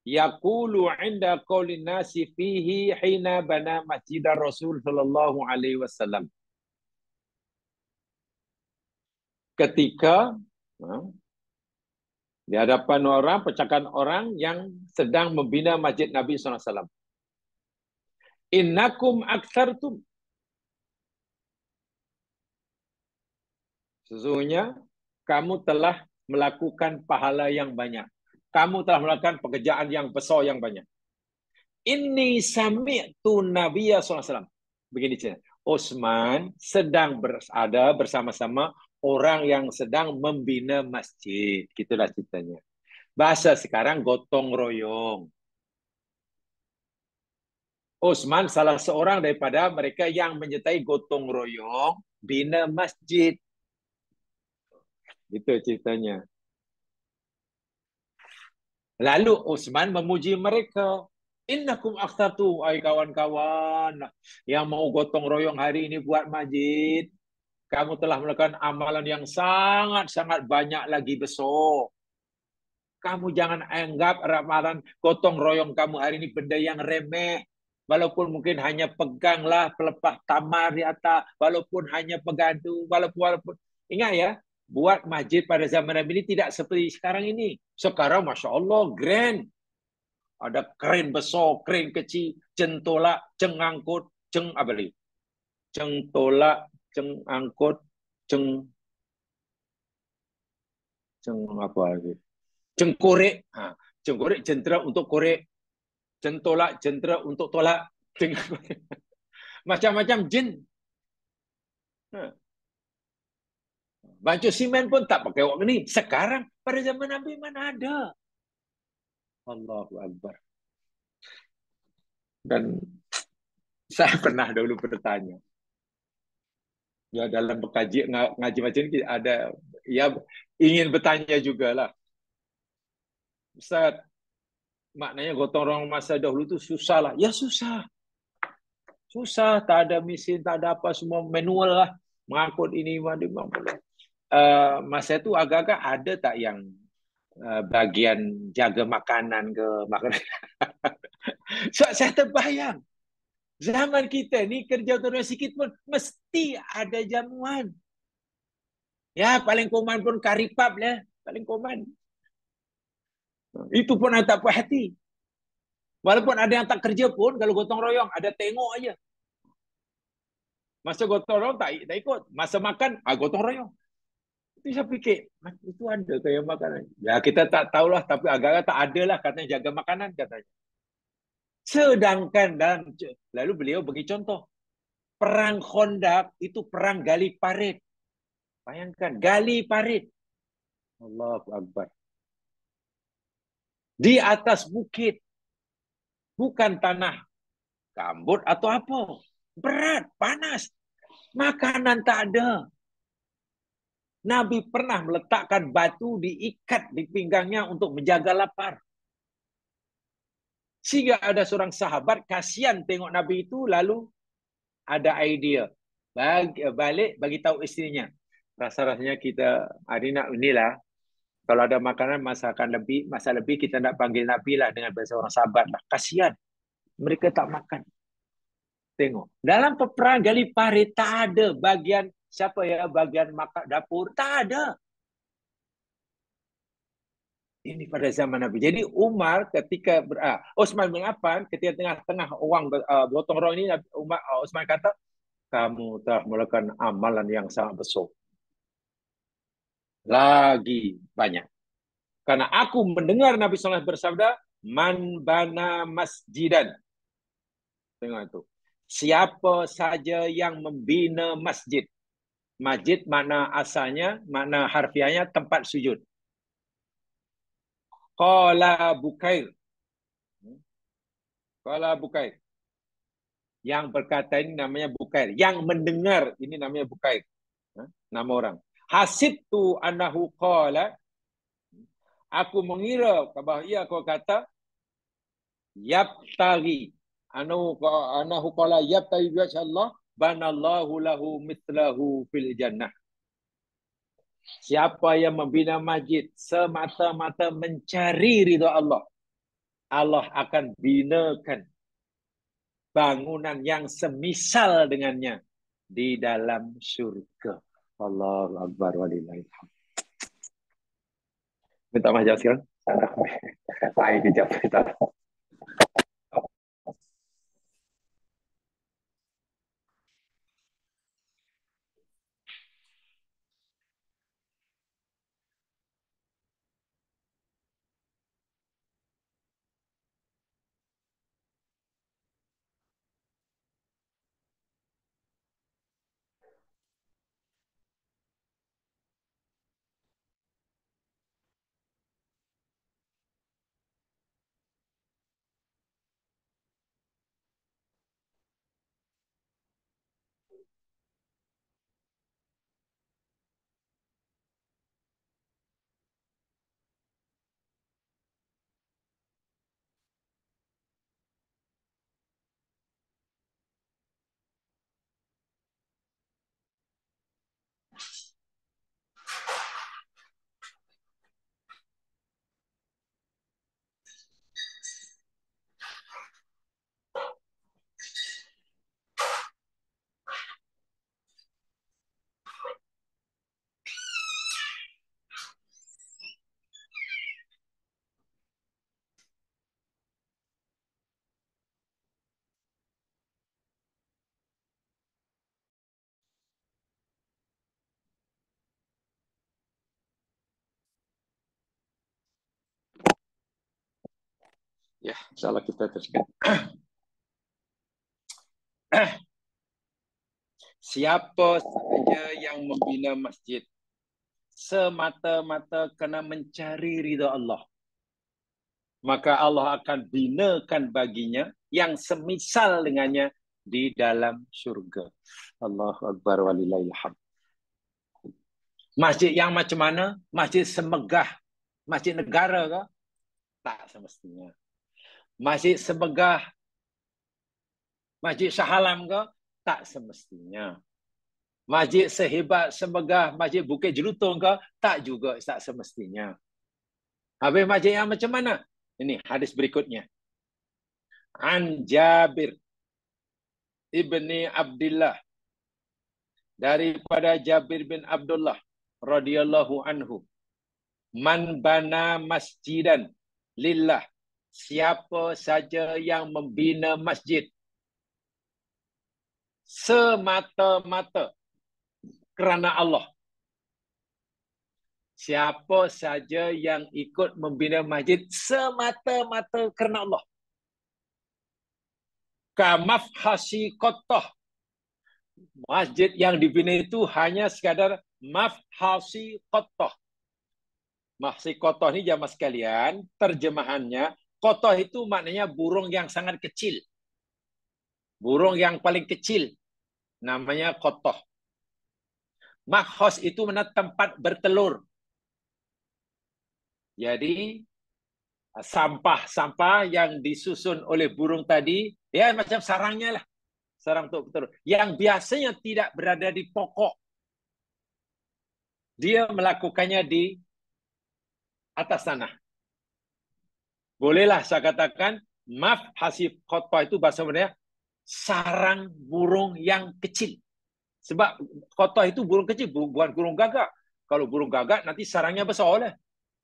yaqulu 'inda qaulin nasi fihi hina bana masjid Rasul sallallahu alaihi wasallam. Ketika di hadapan orang, percakapan orang yang sedang membina masjid Nabi sallallahu alaihi wasallam. Innakum aktsartum. Sesungguhnya kamu telah melakukan pahala yang banyak. Kamu telah melakukan pekerjaan yang besar yang banyak. Inni sami'tu Nabiyya sallallahu alaihi wasallam. Begini cerita. Utsman sedang berada bersama-sama orang yang sedang membina masjid. Gitulah ceritanya. Bahasa sekarang gotong royong. Utsman salah seorang daripada mereka yang menyertai gotong royong bina masjid. Itu ceritanya. Lalu Utsman memuji mereka. Innakum akhtatu, ay kawan-kawan yang mau gotong royong hari ini buat masjid. Kamu telah melakukan amalan yang sangat-sangat banyak lagi besok. Kamu jangan anggap ramalan gotong royong kamu hari ini benda yang remeh. Walaupun mungkin hanya peganglah pelepah tamar di atas, walaupun hanya pegadu, walaupun ingat ya, buat masjid pada zaman Nabi ini tidak seperti sekarang ini. Sekarang Masya Allah, grand. Ada keren besar, keren kecil, centolak, cengangkut, ceng apa lagi? Cengtolak, cengangkut, ceng ceng apa lagi? Cengkorek. Ha, cengkorek jentera untuk korek, centolak jentera untuk tolak. Macam-macam jin. Ha. Baju simen pun tak pakai wak ni. Sekarang pada zaman Nabi mana ada? Allahu Akbar. Dan saya pernah dulu bertanya. Ya dalam berkaji ngaji macam ni ada ya ingin bertanya juga lah. Ustaz, maknanya gotong royong masa dahulu tu susah lah. Ya susah. Susah, tak ada mesin, tak ada apa, semua manual lah. Mengangkut ini, masa itu agak-agak ada tak yang bagian jaga makanan ke makanan. So, saya terbayang. Zaman kita ni kerja turun sikit pun mesti ada jamuan. Ya, paling koman pun karipap lah. Paling koman. Itu pun ada tak puas hati. Walaupun ada yang tak kerja pun, kalau gotong royong, ada tengok aja. Masa gotong royong tak ikut. Masa makan, gotong royong. Itu saya fikir, itu ada kayak makanan. Ya kita tak tahulah, tapi agak-agak tak ada lah katanya jaga makanan katanya. Sedangkan dalam, lalu beliau bagi contoh, perang Khandaq itu perang gali parit. Bayangkan, gali parit. Allahu Akbar. Di atas bukit, bukan tanah gambut atau apa. Berat, panas. Makanan tak ada. Nabi pernah meletakkan batu diikat di pinggangnya untuk menjaga lapar. Sehingga ada seorang sahabat kasihan tengok Nabi itu lalu ada idea. Balik bagi tahu istrinya. Rasa-rasanya kita hari nak inilah kalau ada makanan masa lebih kita nak panggil Nabi lah dengan bahasa orang sahabat lah. Kasihan. Mereka tak makan. Tengok. Dalam peperangan Gallipari tak ada bagian siapa ya bagian makan dapur. Tak ada. Ini pada zaman Nabi. Jadi Umar ketika Utsman bin Affan ketika tengah-tengah orang gotong royong ini Utsman kata kamu telah melakukan amalan yang sangat besar. Lagi banyak. Karena aku mendengar Nabi SAW bersabda, man bana masjidan. Tengok itu. Siapa saja yang membina masjid. Masjid makna asalnya, makna harfiahnya tempat sujud. Qala Bukair. Qala Bukair. Yang berkata ini namanya Bukair. Yang mendengar ini namanya Bukair. Nama orang. Hasibtu annahu qala. Aku mengira bahwa ia kau kata yabtagi anahu qala yabtagi bi Allah banallahu lahu mithlahu fil jannah. Siapa yang membina masjid semata-mata mencari ridha Allah, Allah akan binakan bangunan yang semisal dengannya di dalam surga. Allahu Akbar walillahil hamd. Minta maaf sekarang. Baik, kejap. Ya, insyaallah kita teruskan. Siapa saja yang membina masjid semata-mata kerana mencari ridha Allah, maka Allah akan binakan baginya yang semisal dengannya di dalam syurga. Allahu Akbar walillahil hamd. Masjid yang macam mana? Masjid semegah masjid negara ke? Tak semestinya. Masjid semegah masjid Shah Alam ke? Tak semestinya. Masjid sehebat semegah masjid Bukit Jelutong ke? Tak juga, tak semestinya. Habis masjid yang macam mana? Ini hadis berikutnya. An Jabir ibni Abdullah, daripada Jabir bin Abdullah radhiyallahu anhu, man bana masjidan lillah, siapa saja yang membina masjid semata-mata kerana Allah. Siapa saja yang ikut membina masjid semata-mata kerana Allah. Kamafhasi qatah. Masjid yang dibina itu hanya sekadar mafhasi qatah. Mafhasi qatah ni jamaah sekalian, terjemahannya, qatah itu maknanya burung yang sangat kecil. Burung yang paling kecil namanya qatah. Makhos itu mana tempat bertelur. Jadi sampah-sampah yang disusun oleh burung tadi, ya macam sarangnya lah. Sarang untuk bertelur. Yang biasanya tidak berada di pokok. Dia melakukannya di atas tanah. Bolehlah saya katakan, maf hasib khotbah itu bahasa sebenarnya sarang burung yang kecil. Sebab khotbah itu burung kecil, bukan burung gagak. Kalau burung gagak nanti sarangnya besar lah.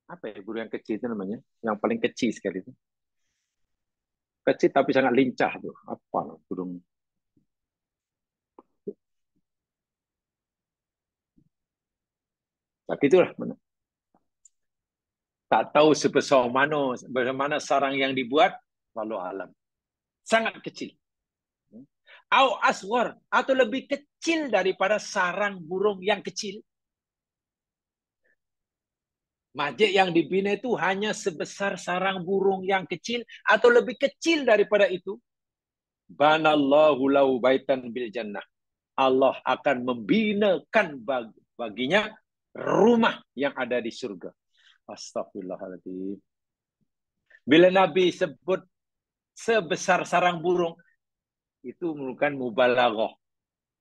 Apa ya burung yang kecil itu namanya? Yang paling kecil sekali itu. Kecil tapi sangat lincah tuh. Apa burung? Tapi itulah mana. Tak tahu sebesar mana, bagaimana sarang yang dibuat, walau alam. Sangat kecil. Au aswar, atau lebih kecil daripada sarang burung yang kecil. Masjid yang dibina itu hanya sebesar sarang burung yang kecil atau lebih kecil daripada itu. Banallahu lahu baitan bil jannah. Allah akan membinakan baginya rumah yang ada di surga. Astagfirullahaladzim. Bila Nabi sebut sebesar sarang burung, itu merupakan mubalaghah.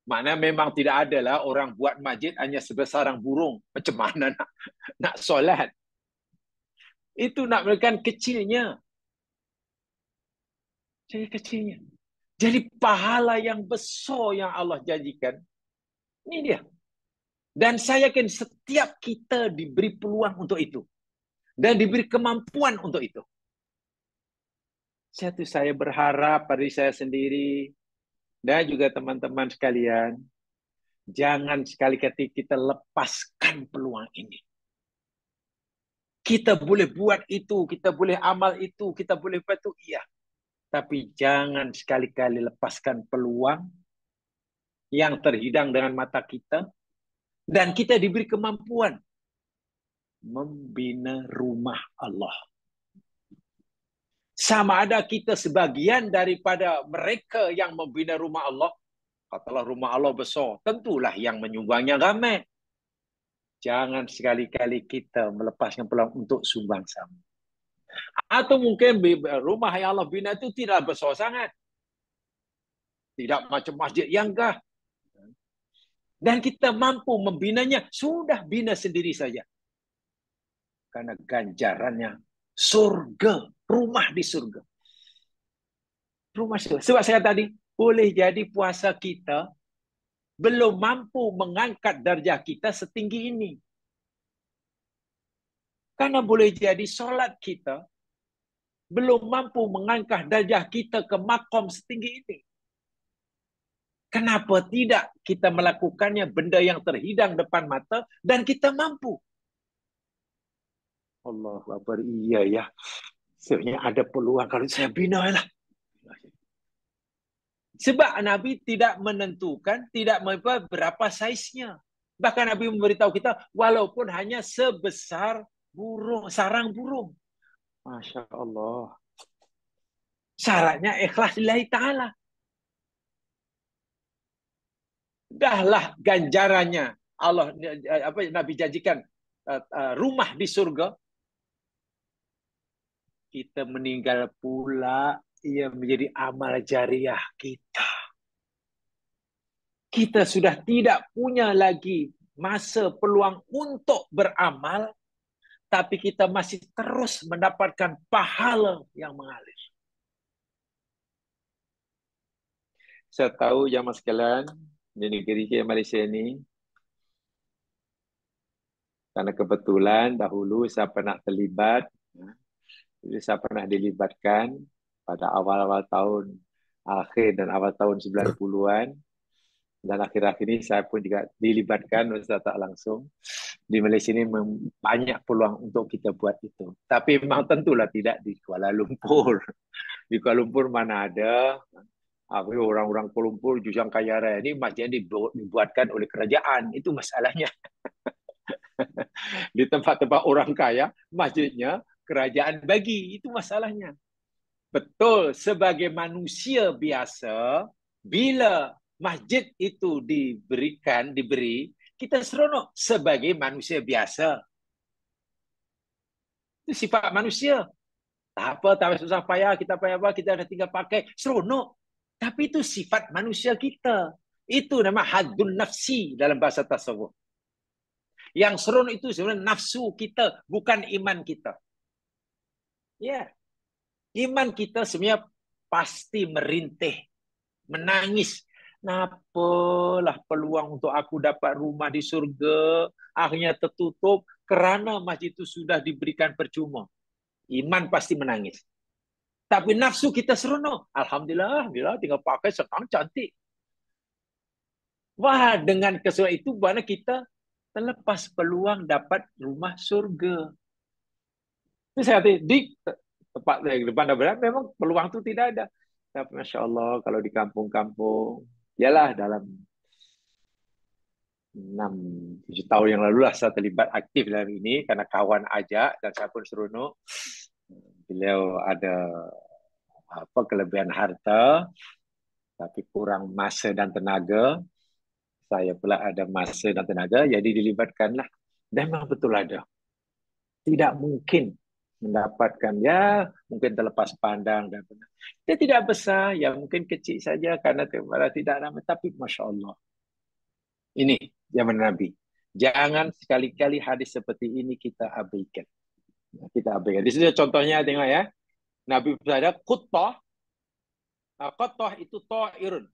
Maknanya memang tidak adalah orang buat masjid hanya sebesar sarang burung. Macam mana nak solat? Itu nak menekan kecilnya. Jadi kecilnya. Jadi pahala yang besar yang Allah janjikan, ini dia. Dan saya yakin setiap kita diberi peluang untuk itu. Dan diberi kemampuan untuk itu. Saya berharap pada saya sendiri, dan juga teman-teman sekalian, jangan sekali-kali kita lepaskan peluang ini. Kita boleh buat itu, kita boleh amal itu, kita boleh buat itu, iya. Tapi jangan sekali-kali lepaskan peluang yang terhidang dengan mata kita, dan kita diberi kemampuan membina rumah Allah. Sama ada kita sebagian daripada mereka yang membina rumah Allah, katalah rumah Allah besar, tentulah yang menyumbangnya ramai. Jangan sekali-kali kita melepaskan peluang untuk sumbang sama. Atau mungkin rumah yang Allah bina itu tidak besar sangat. Tidak macam masjid yang gah. Dan kita mampu membinanya, sudah bina sendiri saja. Karena ganjarannya surga, rumah di surga. Rumah surga. Sebab saya tadi, boleh jadi puasa kita belum mampu mengangkat darjah kita setinggi ini. Karena boleh jadi solat kita belum mampu mengangkat darjah kita ke makom setinggi ini. Kenapa tidak kita melakukannya benda yang terhidang depan mata dan kita mampu? Allahu Akbar, iya ya. Sebenarnya ada peluang kalau saya bina lah. Sebab Nabi tidak menentukan, tidak berapa saiznya. Bahkan Nabi memberitahu kita, walaupun hanya sebesar burung, sarang burung. Masya Allah. Syaratnya ikhlas lillahi ta'ala. Dahlah ganjarannya. Allah Nabi janjikan rumah di surga. Kita meninggal pula, ia menjadi amal jariah kita. Kita sudah tidak punya lagi masa peluang untuk beramal, tapi kita masih terus mendapatkan pahala yang mengalir. Saya tahu jamaah sekalian, di negeri kita Malaysia ini, karena kebetulan dahulu saya pernah terlibat, saya pernah dilibatkan pada awal-awal tahun akhir dan awal tahun 90-an, dan akhir-akhir ini saya pun juga dilibatkan secara tak langsung. Di Malaysia ini banyak peluang untuk kita buat itu. Tapi memang tentulah tidak di Kuala Lumpur. Di Kuala Lumpur mana ada orang-orang Kuala Lumpur Jujang Kaya Raya ini masjid dibuatkan oleh kerajaan. Itu masalahnya. Di tempat-tempat orang kaya, masjidnya kerajaan bagi. Itu masalahnya. Betul, sebagai manusia biasa, bila masjid itu diberi, kita seronok sebagai manusia biasa. Itu sifat manusia. Tak apa, tak susah payah, kita payah apa, kita dah tinggal pakai, seronok. Tapi itu sifat manusia kita. Itu nama haddun nafsi dalam bahasa tasawuf. Yang seronok itu sebenarnya nafsu kita, bukan iman kita. Ya, iman kita sebenarnya pasti merintih, menangis. Napalah peluang untuk aku dapat rumah di surga akhirnya tertutup kerana masjid itu sudah diberikan percuma. Iman pasti menangis. Tapi nafsu kita seronok. Alhamdulillah, bila tinggal pakai senang cantik. Wah, dengan keseruan itu mana kita terlepas peluang dapat rumah surga. Itu saya kata, di tempat depan dan memang peluang itu tidak ada. Tapi Masya Allah, kalau di kampung-kampung, yalah dalam 6-7 tahun yang lalu lah saya terlibat aktif dalam ini karena kawan ajak dan saya pun seronok. Beliau ada kelebihan harta, tapi kurang masa dan tenaga. Saya pula ada masa dan tenaga, jadi dilibatkanlah. Dan memang betul ada. Tidak mungkin mendapatkan, ya mungkin terlepas pandang dan benar. Dia tidak besar, ya mungkin kecil saja karena tidak ramai. Tapi Masya Allah. Ini zaman Nabi. Jangan sekali-kali hadis seperti ini kita abaikan. Kita abaikan. Di sini contohnya tengok ya. Nabi bersabda, Quttah. Quttah itu ta'irun.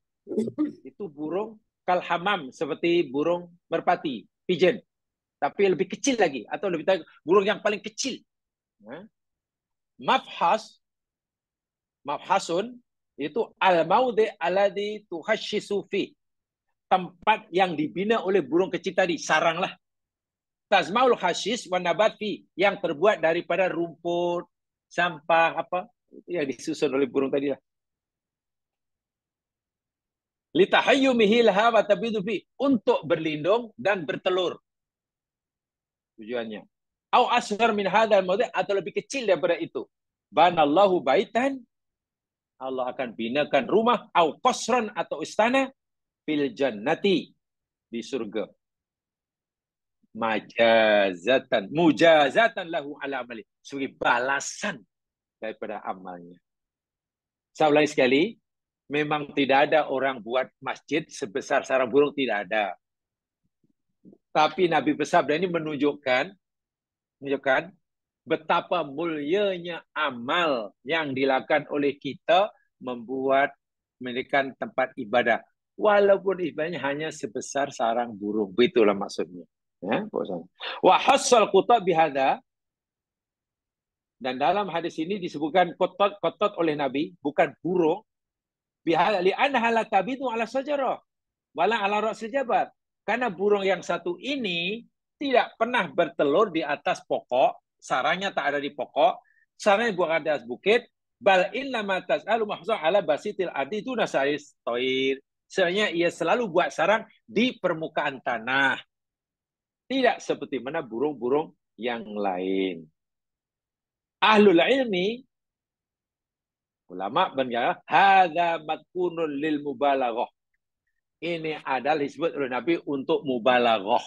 Itu burung kalhamam, seperti burung merpati, pigeon. Tapi lebih kecil lagi. Atau lebih tahu, burung yang paling kecil. Mafhasun, itu al-maudhi alladhi tuhashisu fi. Tempat yang dibina oleh burung kecil tadi, sarang lah. Tazmaul hashis wa nabat fi, yang terbuat daripada rumput, sampah, apa yang disusun oleh burung tadi lah. Litahayyumihi laha wa tabidu fi, untuk berlindung dan bertelur. Tujuannya. Au asghar min hadzal mawdi', atau lebih kecil daripada itu. Banallahu baitan, Allah akan binakan rumah, au qasran, atau istana, fil jannati, di surga. Mujazatan lahu ala amali, sebagai balasan daripada amalnya. Saya ulangi sekali, memang tidak ada orang buat masjid sebesar sarang burung, tidak ada. Tapi Nabi bersabda ini menunjukkan betapa mulianya amal yang dilakukan oleh kita membuat mendirikan tempat ibadah. Walaupun ibadahnya hanya sebesar sarang burung. Itulah maksudnya. Ya, wa hassal qutat bihada, dan dalam hadis ini disebutkan qutat oleh Nabi, bukan burung. Bihada li annaha la tabitu ala sajarah wala ala ra'sil jabal. Karena burung yang satu ini tidak pernah bertelur di atas pokok, sarangnya tak ada di pokok, sarangnya bukan atas bukit, bal inna ma tas'alu mahzun ala basitil ardi itu nasais toir. Sebenarnya ia selalu buat sarang di permukaan tanah. Tidak seperti mana burung-burung yang lain. Ahlul ilmi, ulama berkata, hadza matkunun lil mubalaghah. Ini adalah disebut oleh Nabi untuk mubalaghah.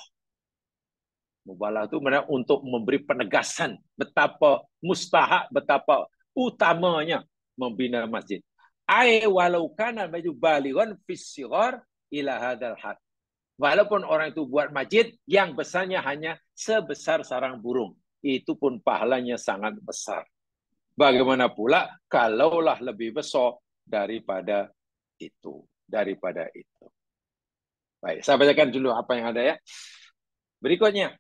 Mubalaghah itu mana untuk memberi penegasan betapa mustahak, betapa utamanya membina masjid. Ai walau kana maju balighan fis sighar ila hadzal had. Walaupun orang itu buat masjid yang besarnya hanya sebesar sarang burung, itu pun pahalanya sangat besar. Bagaimana pula kalaulah lebih besar daripada itu, Baik, saya bacakan dulu apa yang ada ya. Berikutnya,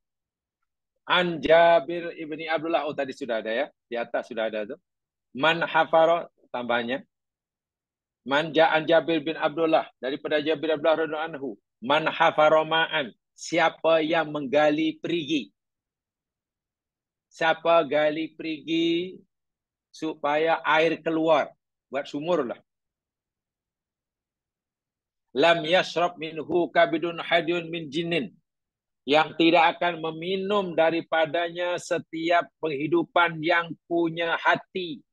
An Jabir ibni Abdullah, oh tadi sudah ada ya, di atas sudah ada tuh. Man hafaro, tambahnya. Man ja'an Jabir bin Abdullah, daripada Jabir bin Abdullah radhiyallahu anhu. Man hafaro ma'an, siapa yang menggali perigi. Siapa gali perigi supaya air keluar, buat sumur lah. Lam yashrab minhu kabidun hadiyun min jinnin, yang tidak akan meminum daripadanya setiap penghidupan yang punya hati.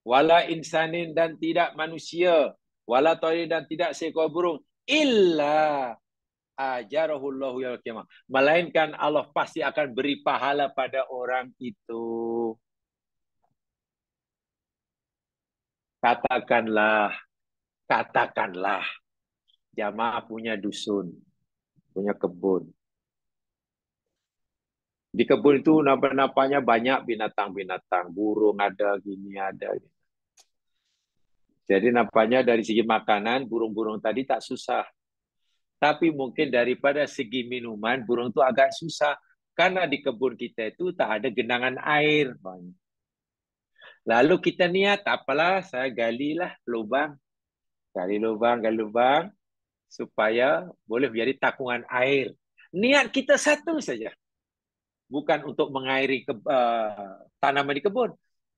Wala insanin, dan tidak manusia. Wala toirin, dan tidak seekor burung. Illa ajarahullahu yaumil qiyamah. Melainkan Allah pasti akan beri pahala pada orang itu. Katakanlah, jamaah punya dusun, punya kebun. Di kebun itu nampaknya banyak binatang-binatang, burung ada, gini ada. Jadi nampaknya dari segi makanan, burung-burung tadi tak susah. Tapi mungkin daripada segi minuman, burung itu agak susah. Karena di kebun kita itu tak ada genangan air. Lalu kita niat, apalah, saya galilah lubang. Gali lubang, supaya boleh menjadi takungan air. Niat kita satu saja. Bukan untuk mengairi tanaman di kebun.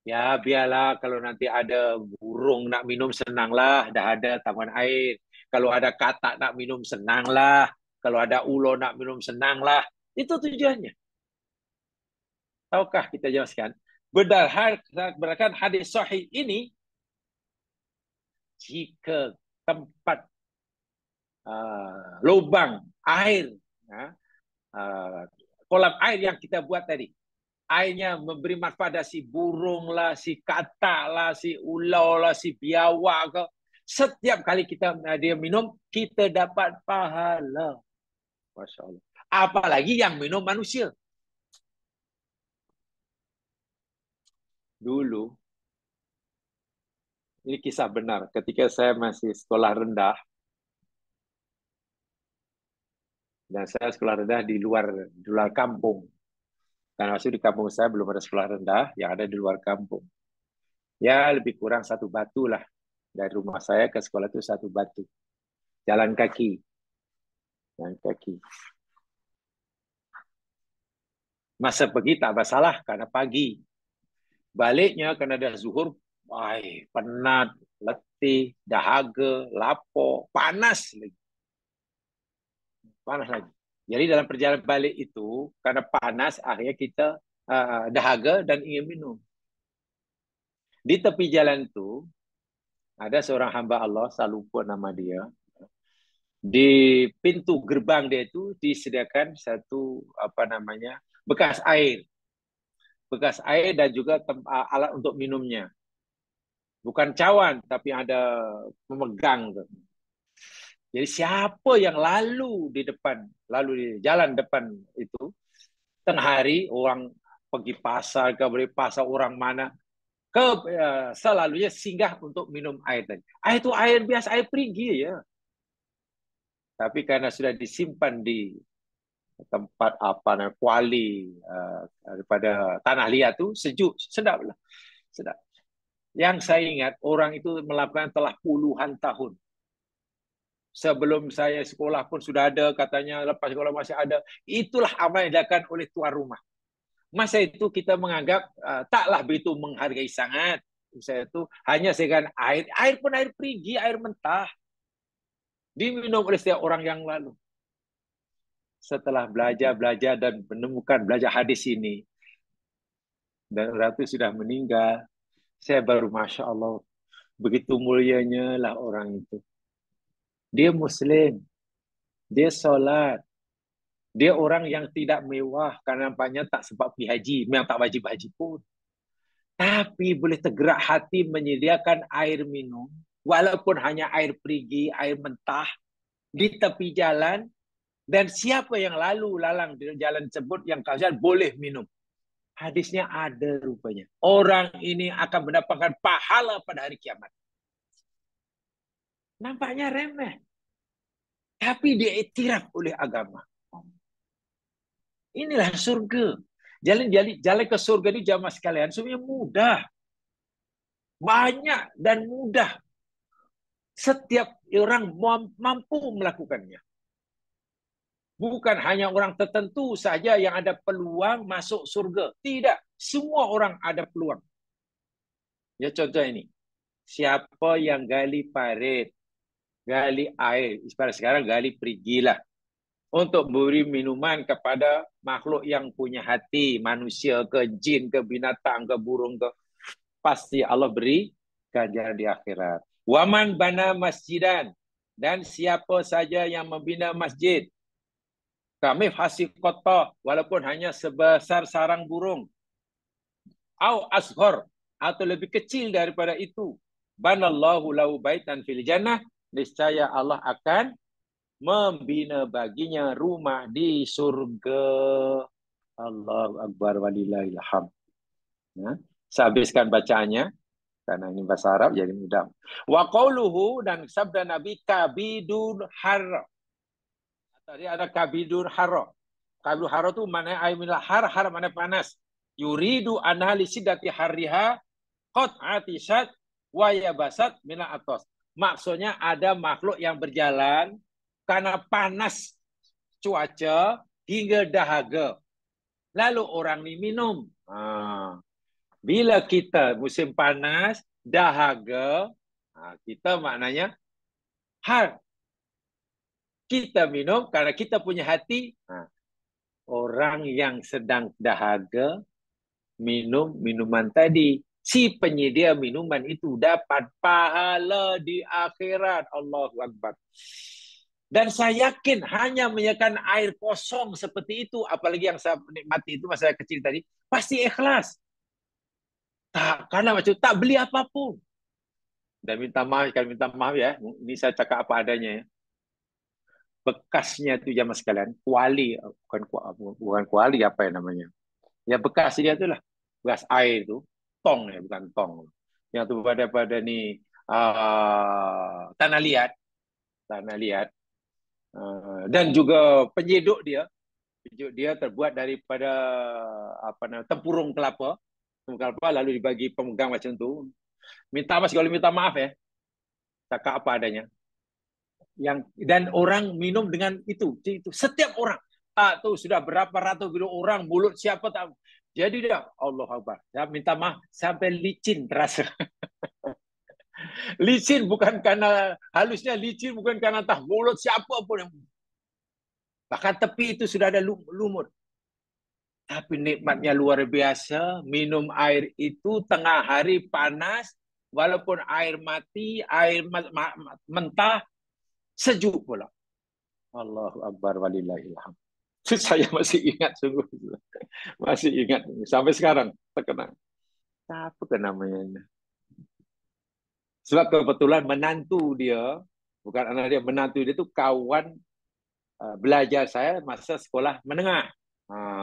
Ya biarlah, kalau nanti ada burung nak minum senanglah, dah ada taman air. Kalau ada katak nak minum senanglah, kalau ada ulo nak minum senanglah. Itu tujuannya. Tahukah kita jelaskan? Berdasarkan hadis sahih ini, jika tempat lubang air, kolam air yang kita buat tadi, airnya memberi manfaat si burung lah, si katak lah, si ulau lah, si biawak ke. Setiap kali dia minum, kita dapat pahala. Masya Allah. Apalagi yang minum manusia. Dulu, ini kisah benar. Ketika saya masih sekolah rendah, dan saya sekolah rendah di luar kampung. Karena masih di kampung saya belum ada sekolah rendah, yang ada di luar kampung. Ya lebih kurang 1 batu lah. Dari rumah saya ke sekolah itu 1 batu. Jalan kaki. Masa pergi tak masalah karena pagi. Baliknya karena dah zuhur, penat, letih, dahaga, lapar, panas lagi. Jadi dalam perjalanan balik itu, karena panas, akhirnya kita dahaga dan ingin minum. Di tepi jalan itu, ada seorang hamba Allah, saya lupa nama dia. Di pintu gerbang dia itu disediakan satu bekas air dan juga alat untuk minumnya. Bukan cawan, tapi ada memegang. Jadi siapa yang lalu di jalan depan itu, tengah hari orang pergi pasar, beli pasar orang mana, selalunya singgah untuk minum air tadi. Air itu air biasa, air perigi ya. Tapi karena sudah disimpan di tempat kuali daripada tanah liat tu, sejuk, sedap lah. Sedap. Yang saya ingat, orang itu melakukan telah puluhan tahun. Sebelum saya sekolah pun sudah ada, katanya lepas sekolah masih ada. Itulah amal yang dilakukan oleh tuan rumah. Masa itu kita menganggap taklah begitu menghargai sangat. Saya itu hanya segan air, air pun air perigi, air mentah diminum oleh setiap orang yang lalu. Setelah belajar dan menemukan belajar hadis ini, dan Ratu sudah meninggal, saya baru Masya Allah, begitu mulianya lah orang itu. Dia Muslim, dia solat, dia orang yang tidak mewah karena nampaknya tak sempat pergi haji, memang tak wajib haji pun. Tapi boleh tergerak hati menyediakan air minum, walaupun hanya air perigi, air mentah, di tepi jalan, dan siapa yang lalu lalang di jalan tersebut yang kasihan boleh minum. Hadisnya ada rupanya. Orang ini akan mendapatkan pahala pada hari kiamat. Nampaknya remeh. Tapi dia iktiraf oleh agama. Inilah surga. Jalan ke surga ini jamaah sekalian sebenarnya mudah. Banyak dan mudah. Setiap orang mampu melakukannya. Bukan hanya orang tertentu saja yang ada peluang masuk surga. Tidak. Semua orang ada peluang. Ya contoh ini. Siapa yang gali parit, gali air, sekarang gali perigilah. Untuk beri minuman kepada makhluk yang punya hati. Manusia ke jin ke binatang ke burung ke. Pasti Allah beri ganjaran di akhirat. Waman bana masjidan. Dan siapa saja yang membina masjid. Kami fasih kota walaupun hanya sebesar sarang burung. Au ashor atau lebih kecil daripada itu. Banallahu lahu baitan fil jannah. Niscaya Allah akan membina baginya rumah di surga. Allahu Akbar walillahil hamd. Ya. Saya habiskan bacaannya karena ini bahasa Arab jadi mudah. Wa qauluhu dan sabda Nabi kabidun har. Tadi ada kabidun haro. Kabidun haro itu mana air minal har mana panas. Yuridu anali sidati harriha qad atishat wa yabasat mina atos. Maksudnya ada makhluk yang berjalan karena panas cuaca hingga dahaga. Lalu orang ini minum. Bila kita musim panas, dahaga, kita maknanya har. Kita minum karena kita punya hati. Orang yang sedang dahaga minum minuman tadi. Si penyedia minuman itu dapat pahala di akhirat. Allahu Akbar. Dan saya yakin hanya menyediakan air kosong seperti itu, apalagi yang saya nikmati itu masa kecil tadi, pasti ikhlas. Tak, karena macam tak beli apapun. Dan minta maaf ya, ini saya cakap apa adanya ya. Bekasnya itu jamaah sekalian, kuali, bukan kuali apa yang namanya. Ya bekas dia itulah, bekas air itu, tong ya, bukan tong. Yang itu pada nih tanah liat. Dan juga penyeduk dia terbuat daripada tempurung kelapa lalu dibagi pemegang macam tu. Minta maaf kalau minta maaf ya, cakap apa adanya. Dan orang minum dengan itu setiap orang. Tuh sudah berapa ratus ribu orang mulut siapa tahu. Jadi dia Allah Akbar. Ya, minta maaf sampai licin terasa. Licin bukan karena halusnya, licin bukan karena tah mulut siapa pun yang bahkan tepi itu sudah ada lumut. Tapi nikmatnya luar biasa. Minum air itu tengah hari panas, walaupun air mati, air mentah, sejuk pula. Allahu Akbar walillahil hamd. Saya masih ingat sungguh. Masih ingat sampai sekarang terkenang. Apa ke namanya? Sebab kebetulan menantu dia, bukan anak dia, menantu dia itu kawan belajar saya masa sekolah menengah.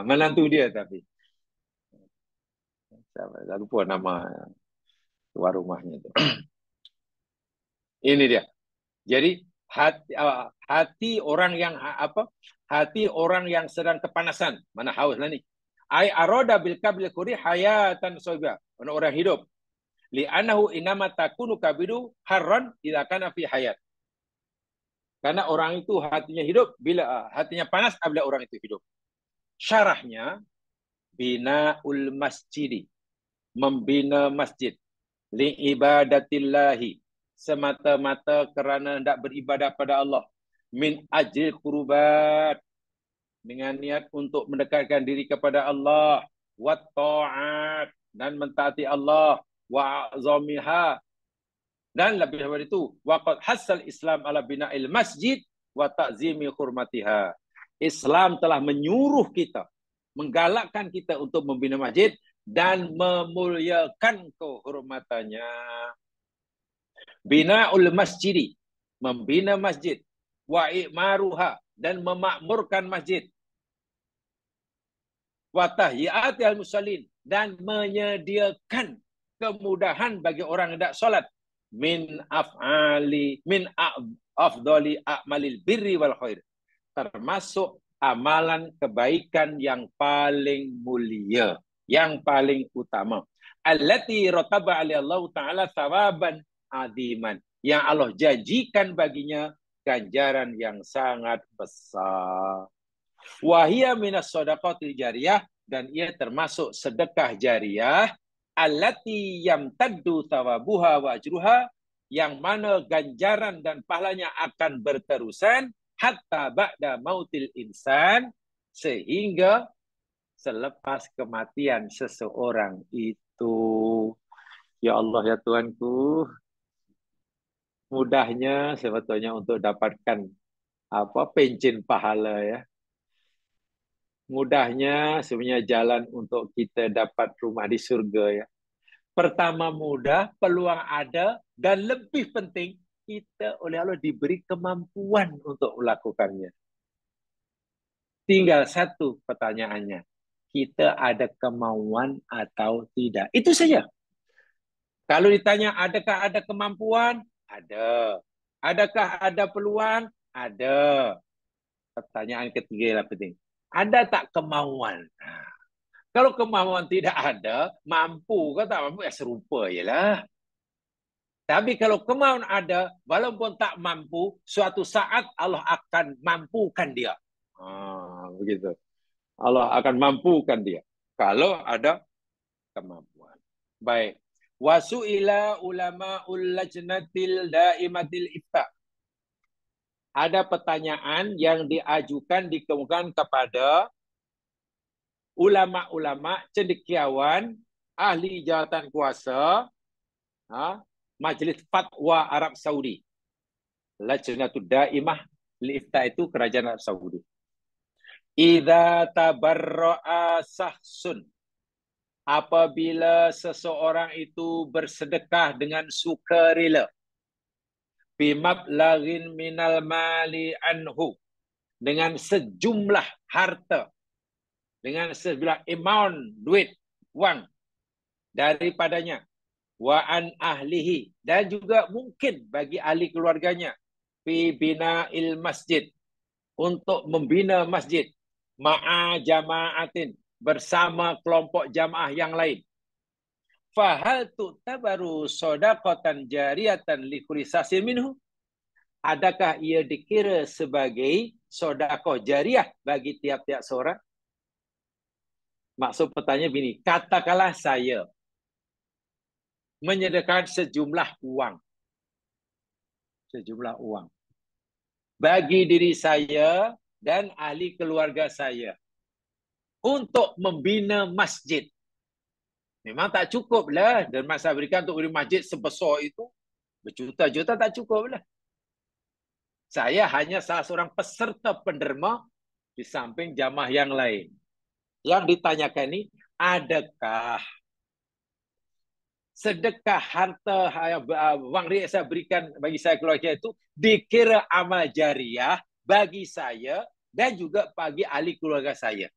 Menantu dia tapi. Saya lupa nama luar rumahnya itu. Ini dia. Jadi hati orang yang hati orang yang sedang kepanasan, mana haus lah ni. Ai aroda bil kabil kuri hayatan soga, orang hidup. Li'annahu inama takunu kabidu harran idza kana fi hayat. Karena orang itu hatinya hidup bila hatinya panas apabila orang itu hidup. Syarahnya Bina'ul masjidi, membina masjid, li'ibadatillahi, semata-mata kerana hendak beribadah pada Allah, min ajil qurubat, dengan niat untuk mendekatkan diri kepada Allah, wa ta'at, dan mentaati Allah, wa azamiha, dan lebih daripada itu, waqad hasal Islam ala bina'il masjid wa ta'zimi hurmatiha. Islam telah menyuruh kita, menggalakkan kita untuk membina masjid dan memuliakan kehormatannya. Bina'ul masjidi, membina masjid, wa i'maruha, dan memakmurkan masjid, wa tahyiatil musallin, dan menyediakan kemudahan bagi orang yang hendak solat, min afdali a'malil birri wal khair, termasuk amalan kebaikan yang paling mulia, yang paling utama. Allati rataba ali Allah taala thawaban aziman, yang Allah janjikan baginya ganjaran yang sangat besar. Wahia minas sadaqatil jariyah, dan ia termasuk sedekah jariyah, allati yamtaddu thawabuha wa ajruha, yang mana ganjaran dan pahalanya akan berterusan hatta ba'da mautil insan, sehingga selepas kematian seseorang itu. Ya Allah, ya Tuhanku, mudahnya sebetulnya untuk dapatkan pencin pahala ya. Mudahnya sebenarnya jalan untuk kita dapat rumah di surga ya. Pertama mudah, peluang ada, dan lebih penting kita oleh Allah diberi kemampuan untuk melakukannya. Tinggal satu pertanyaannya, kita ada kemauan atau tidak? Itu saja. Kalau ditanya adakah ada kemampuan? Ada. Adakah ada peluang? Ada. Pertanyaan ketiga yang penting. Ada tak kemauan? Kalau kemauan tidak ada, mampu ke tak mampu, ya serupa je lah. Tapi kalau kemauan ada, walaupun tak mampu, suatu saat Allah akan mampukan dia. Begitu. Allah akan mampukan dia. Kalau ada kemampuan. Baik. Wasu'ila ulama'ul lajnatil daimatil ifta. Ada pertanyaan yang diajukan, dikemukakan kepada ulama-ulama, cendekiawan, ahli jawatan kuasa, Majlis Fatwa Arab Saudi. Lajnatud Daimah Lifta itu kerajaan Arab Saudi. Idza tabarra'a sahsun, apabila seseorang itu bersedekah dengan sukarela, bimablaghin minal mali anhu, dengan sejumlah harta, dengan sejumlah amount duit, wang daripadanya, wa an ahlihi, dan juga mungkin bagi ahli keluarganya, fi bina'il masjid, untuk membina masjid, ma'a jama'atin, bersama kelompok jamaah yang lain. Fahal tu'tabaru shadaqatan jariyatan li kulli sasin minhu, adakah ia dikira sebagai sedekah jariah bagi tiap-tiap seorang? Maksud pertanyaan begini, katakanlah saya menyediakan sejumlah uang bagi diri saya dan ahli keluarga saya untuk membina masjid. Memang tak cukup lah, dan masa berikan untuk beri masjid sebesar itu, berjuta-juta tak cukup lah. Saya hanya salah seorang peserta penderma di samping jamaah yang lain. Yang ditanyakan ini, adakah sedekah harta wang yang saya berikan bagi saya keluarga itu dikira amal jariah bagi saya dan juga bagi ahli keluarga saya,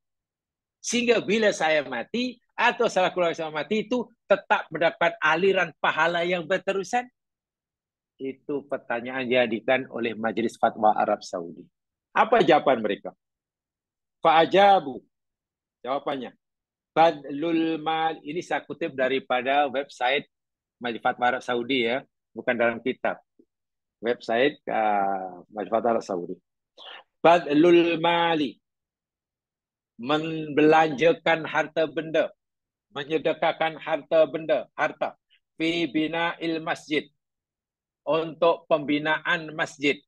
sehingga bila saya mati atau salah keluarga saya mati itu tetap mendapat aliran pahala yang berterusan? Itu pertanyaan yang diajukan oleh Majlis Fatwa Arab Saudi. Apa jawaban mereka? Fa'ajabu, jawabannya, badlul mal, ini saya kutip daripada website Majlis Fatwa Arab Saudi ya, bukan dalam kitab. Website Majlis Fatwa Arab Saudi. Badlul mali, membelanjakan harta benda, menyedekahkan harta benda, harta fi bina'il masjid, untuk pembinaan masjid,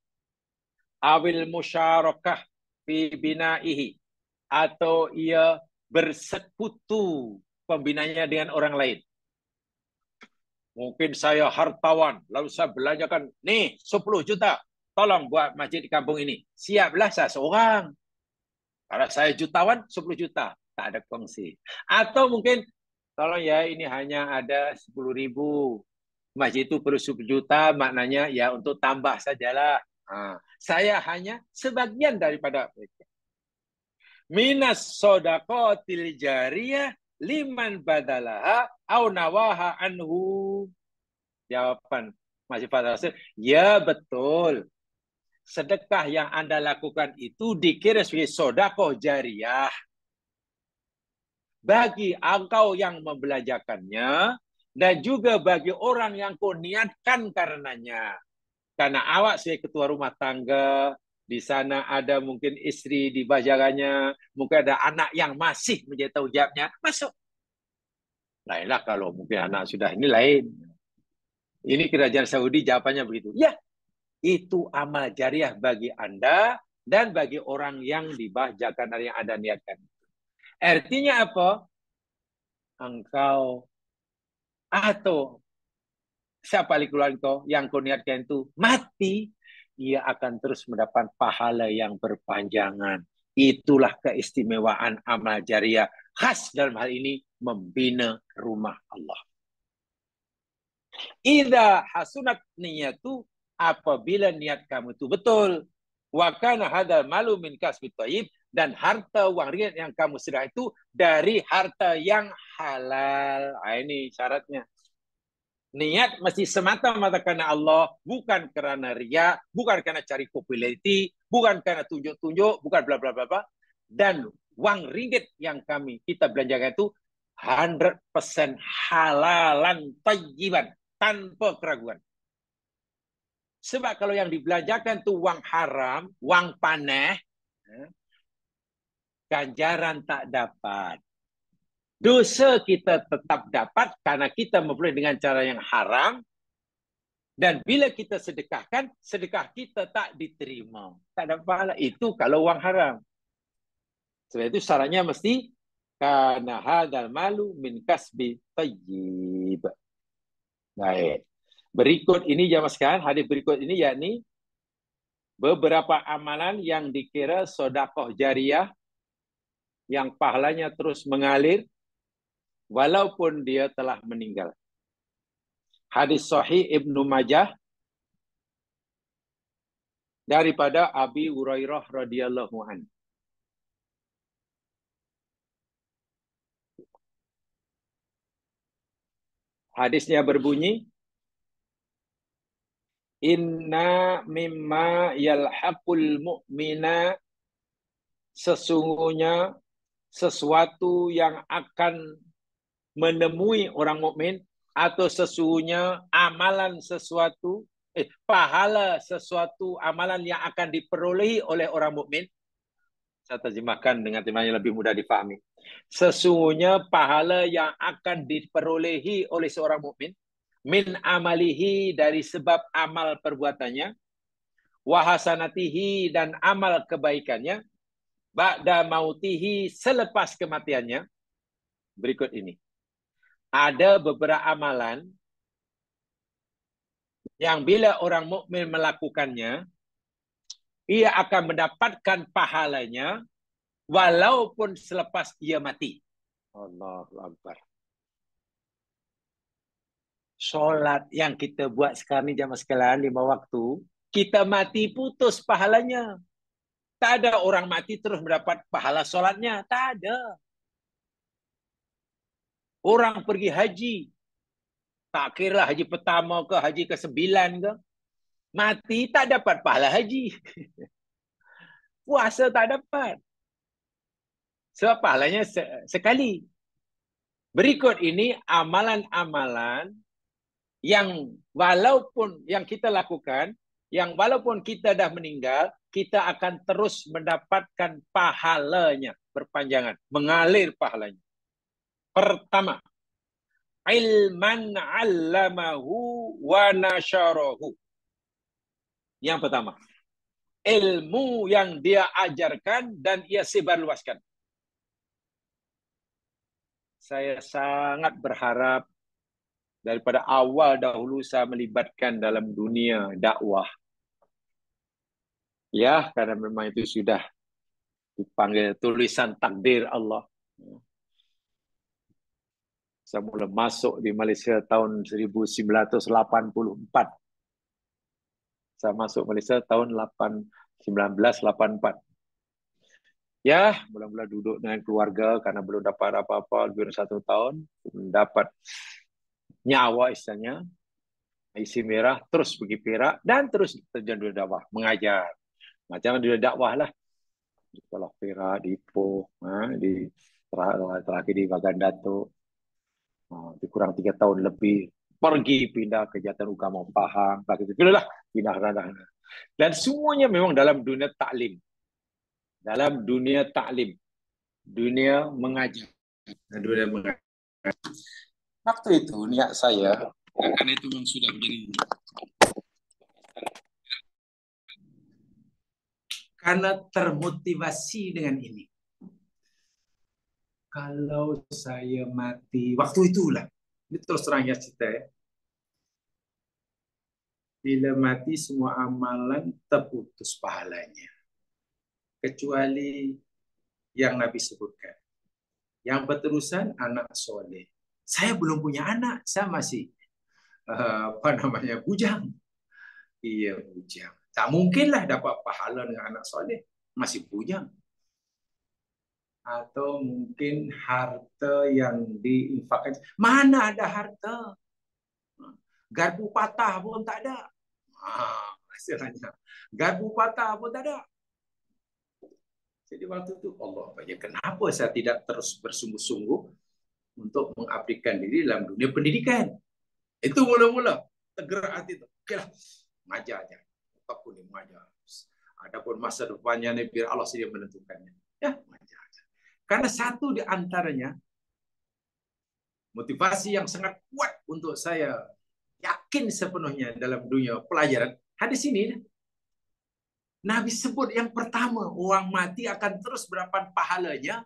awil musyarakah fi bina'ihi, atau ia bersekutu pembinanya dengan orang lain. Mungkin saya hartawan, lalu saya belanjakan, nih 10 juta, tolong buat masjid di kampung ini. Siaplah saya seorang. Kalau saya jutawan, 10 juta. Tak ada kongsi. Atau mungkin, tolong ya, ini hanya ada 10.000. Masjid itu perlu 10 juta, maknanya ya untuk tambah sajalah. Saya hanya sebagian daripada mereka. Minas sodaqotil jariyah liman badalaha au nawaha anhu. Jawaban Masih Fadl Rasul, ya betul. Sedekah yang Anda lakukan itu dikira sebagai sedekah jariyah bagi engkau yang membelanjakannya dan juga bagi orang yang kau niatkan karenanya. Karena awak sebagai ketua rumah tangga, di sana ada mungkin istri di bajarannya, mungkin ada anak yang masih menjadi tanggung jawabnya, masuk. Lainlah kalau mungkin anak sudah ini lain. Ini kerajaan Saudi jawabannya begitu. Ya, itu amal jariah bagi Anda dan bagi orang yang dibahjakan dari yang Anda niatkan. Artinya apa? Engkau atau siapa keluarga kau yang kau niatkan itu mati, ia akan terus mendapat pahala yang berpanjangan. Itulah keistimewaan amal jariah khas dalam hal ini membina rumah Allah. Idza hasunat niyatu, apabila niat kamu itu betul, wa kana hadzal malu min kasbit thayyib, dan harta uang ringgit yang kamu sedekah itu dari harta yang halal. Ini syaratnya. Niat mesti semata-mata karena Allah, bukan karena riya, bukan karena cari popularity, bukan karena tunjuk-tunjuk, bukan bla bla bla bla. Dan uang ringgit yang kita belanjakan itu 100% halalan thayyiban, tanpa keraguan. Sebab kalau yang dibelanjakan itu uang haram, uang panah, ganjaran tak dapat. Dosa kita tetap dapat karena kita memperoleh dengan cara yang haram. Dan bila kita sedekahkan, sedekah kita tak diterima. Tak ada pahala. Itu kalau uang haram. Sebab itu syaratnya mesti kana hadzal malu min kasbi thayyib. Baik. Berikut ini jamaah sekalian, hadis berikut ini yakni beberapa amalan yang dikira sedekah jariyah yang pahalanya terus mengalir walaupun dia telah meninggal. Hadis sahih Ibnu Majah daripada Abi Hurairah radhiyallahu anhu. Hadisnya berbunyi, inna mimma yalhaqul mu'mina, sesungguhnya sesuatu yang akan menemui orang mukmin, atau sesungguhnya amalan sesuatu, pahala sesuatu amalan yang akan diperolehi oleh orang mukmin. Saya terjemahkan dengan terjemahan yang lebih mudah difahami. Sesungguhnya pahala yang akan diperolehi oleh seorang mukmin min amalihi, dari sebab amal perbuatannya, wahasanatihi, dan amal kebaikannya, ba'da mautihi, selepas kematiannya. Berikut ini. Ada beberapa amalan yang bila orang mukmin melakukannya, ia akan mendapatkan pahalanya walaupun selepas ia mati. Allahu Akbar. Solat yang kita buat sekarang ni jamaah sekalian 5 waktu, kita mati putus pahalanya. Tak ada orang mati terus mendapat pahala solatnya. Tak ada. Orang pergi haji, tak kira haji pertama ke haji ke-9 ke, mati tak dapat pahala haji. Puasa tak dapat. Sebab pahalanya sekali. Berikut ini amalan-amalan yang walaupun yang kita lakukan, walaupun kita dah meninggal, kita akan terus mendapatkan pahalanya berpanjangan, mengalir pahalanya. Pertama, ilman 'allamahu wa nasyarahu. Yang pertama, ilmu yang dia ajarkan dan ia sebarluaskan. Saya sangat berharap daripada awal dahulu saya melibatkan dalam dunia dakwah. Ya, karena memang itu sudah dipanggil tulisan takdir Allah. Saya mulai masuk di Malaysia tahun 1984. Saya masuk Malaysia tahun 1984. Ya, mula-mula duduk dengan keluarga karena belum dapat apa-apa lebih dari 1 tahun. Dapat nyawa istilahnya, isi merah, terus pergi Perak, dan terus terjun dunia dakwah, mengajar. Macam dunia dakwah lah. Di sekolah Perak, di Ipoh, di terakhir di Bagan Datuk. Di kurang 3 tahun lebih. Pergi pindah ke Jatan Ugama Pahang. Itulah pindah ranah. Dan semuanya memang dalam dunia taklim. Dalam dunia taklim. Dunia mengajar. Dunia mengajar. Waktu itu niat saya, karena itu memang sudah menjadi karena termotivasi dengan ini. Kalau saya mati, waktu itulah, ini terus terang ya cerita ya. Bila mati semua amalan terputus pahalanya. Kecuali yang Nabi sebutkan. Yang berterusan anak soleh. Saya belum punya anak, saya masih bujang. Iya, bujang. Tak mungkinlah dapat pahala dengan anak soleh, masih bujang. Atau mungkin harta yang diinfakkan. Mana ada harta? Garpu patah pun tak ada. Istilahnya. Garpu patah pun tak ada. Jadi waktu itu Allah, kenapa saya tidak terus bersungguh-sungguh untuk mengabdikan diri dalam dunia pendidikan? Itu mula-mula tergerak hati itu. Okeylah, mengajar aja. Aku ni mengajar. Adapun masa depannya ni biar Allah sendiri menentukannya. Ya, mengajar aja. Karena satu di antaranya motivasi yang sangat kuat untuk saya yakin sepenuhnya dalam dunia pelajaran. Hadis ini Nabi sebut yang pertama, orang mati akan terus berapa pahalanya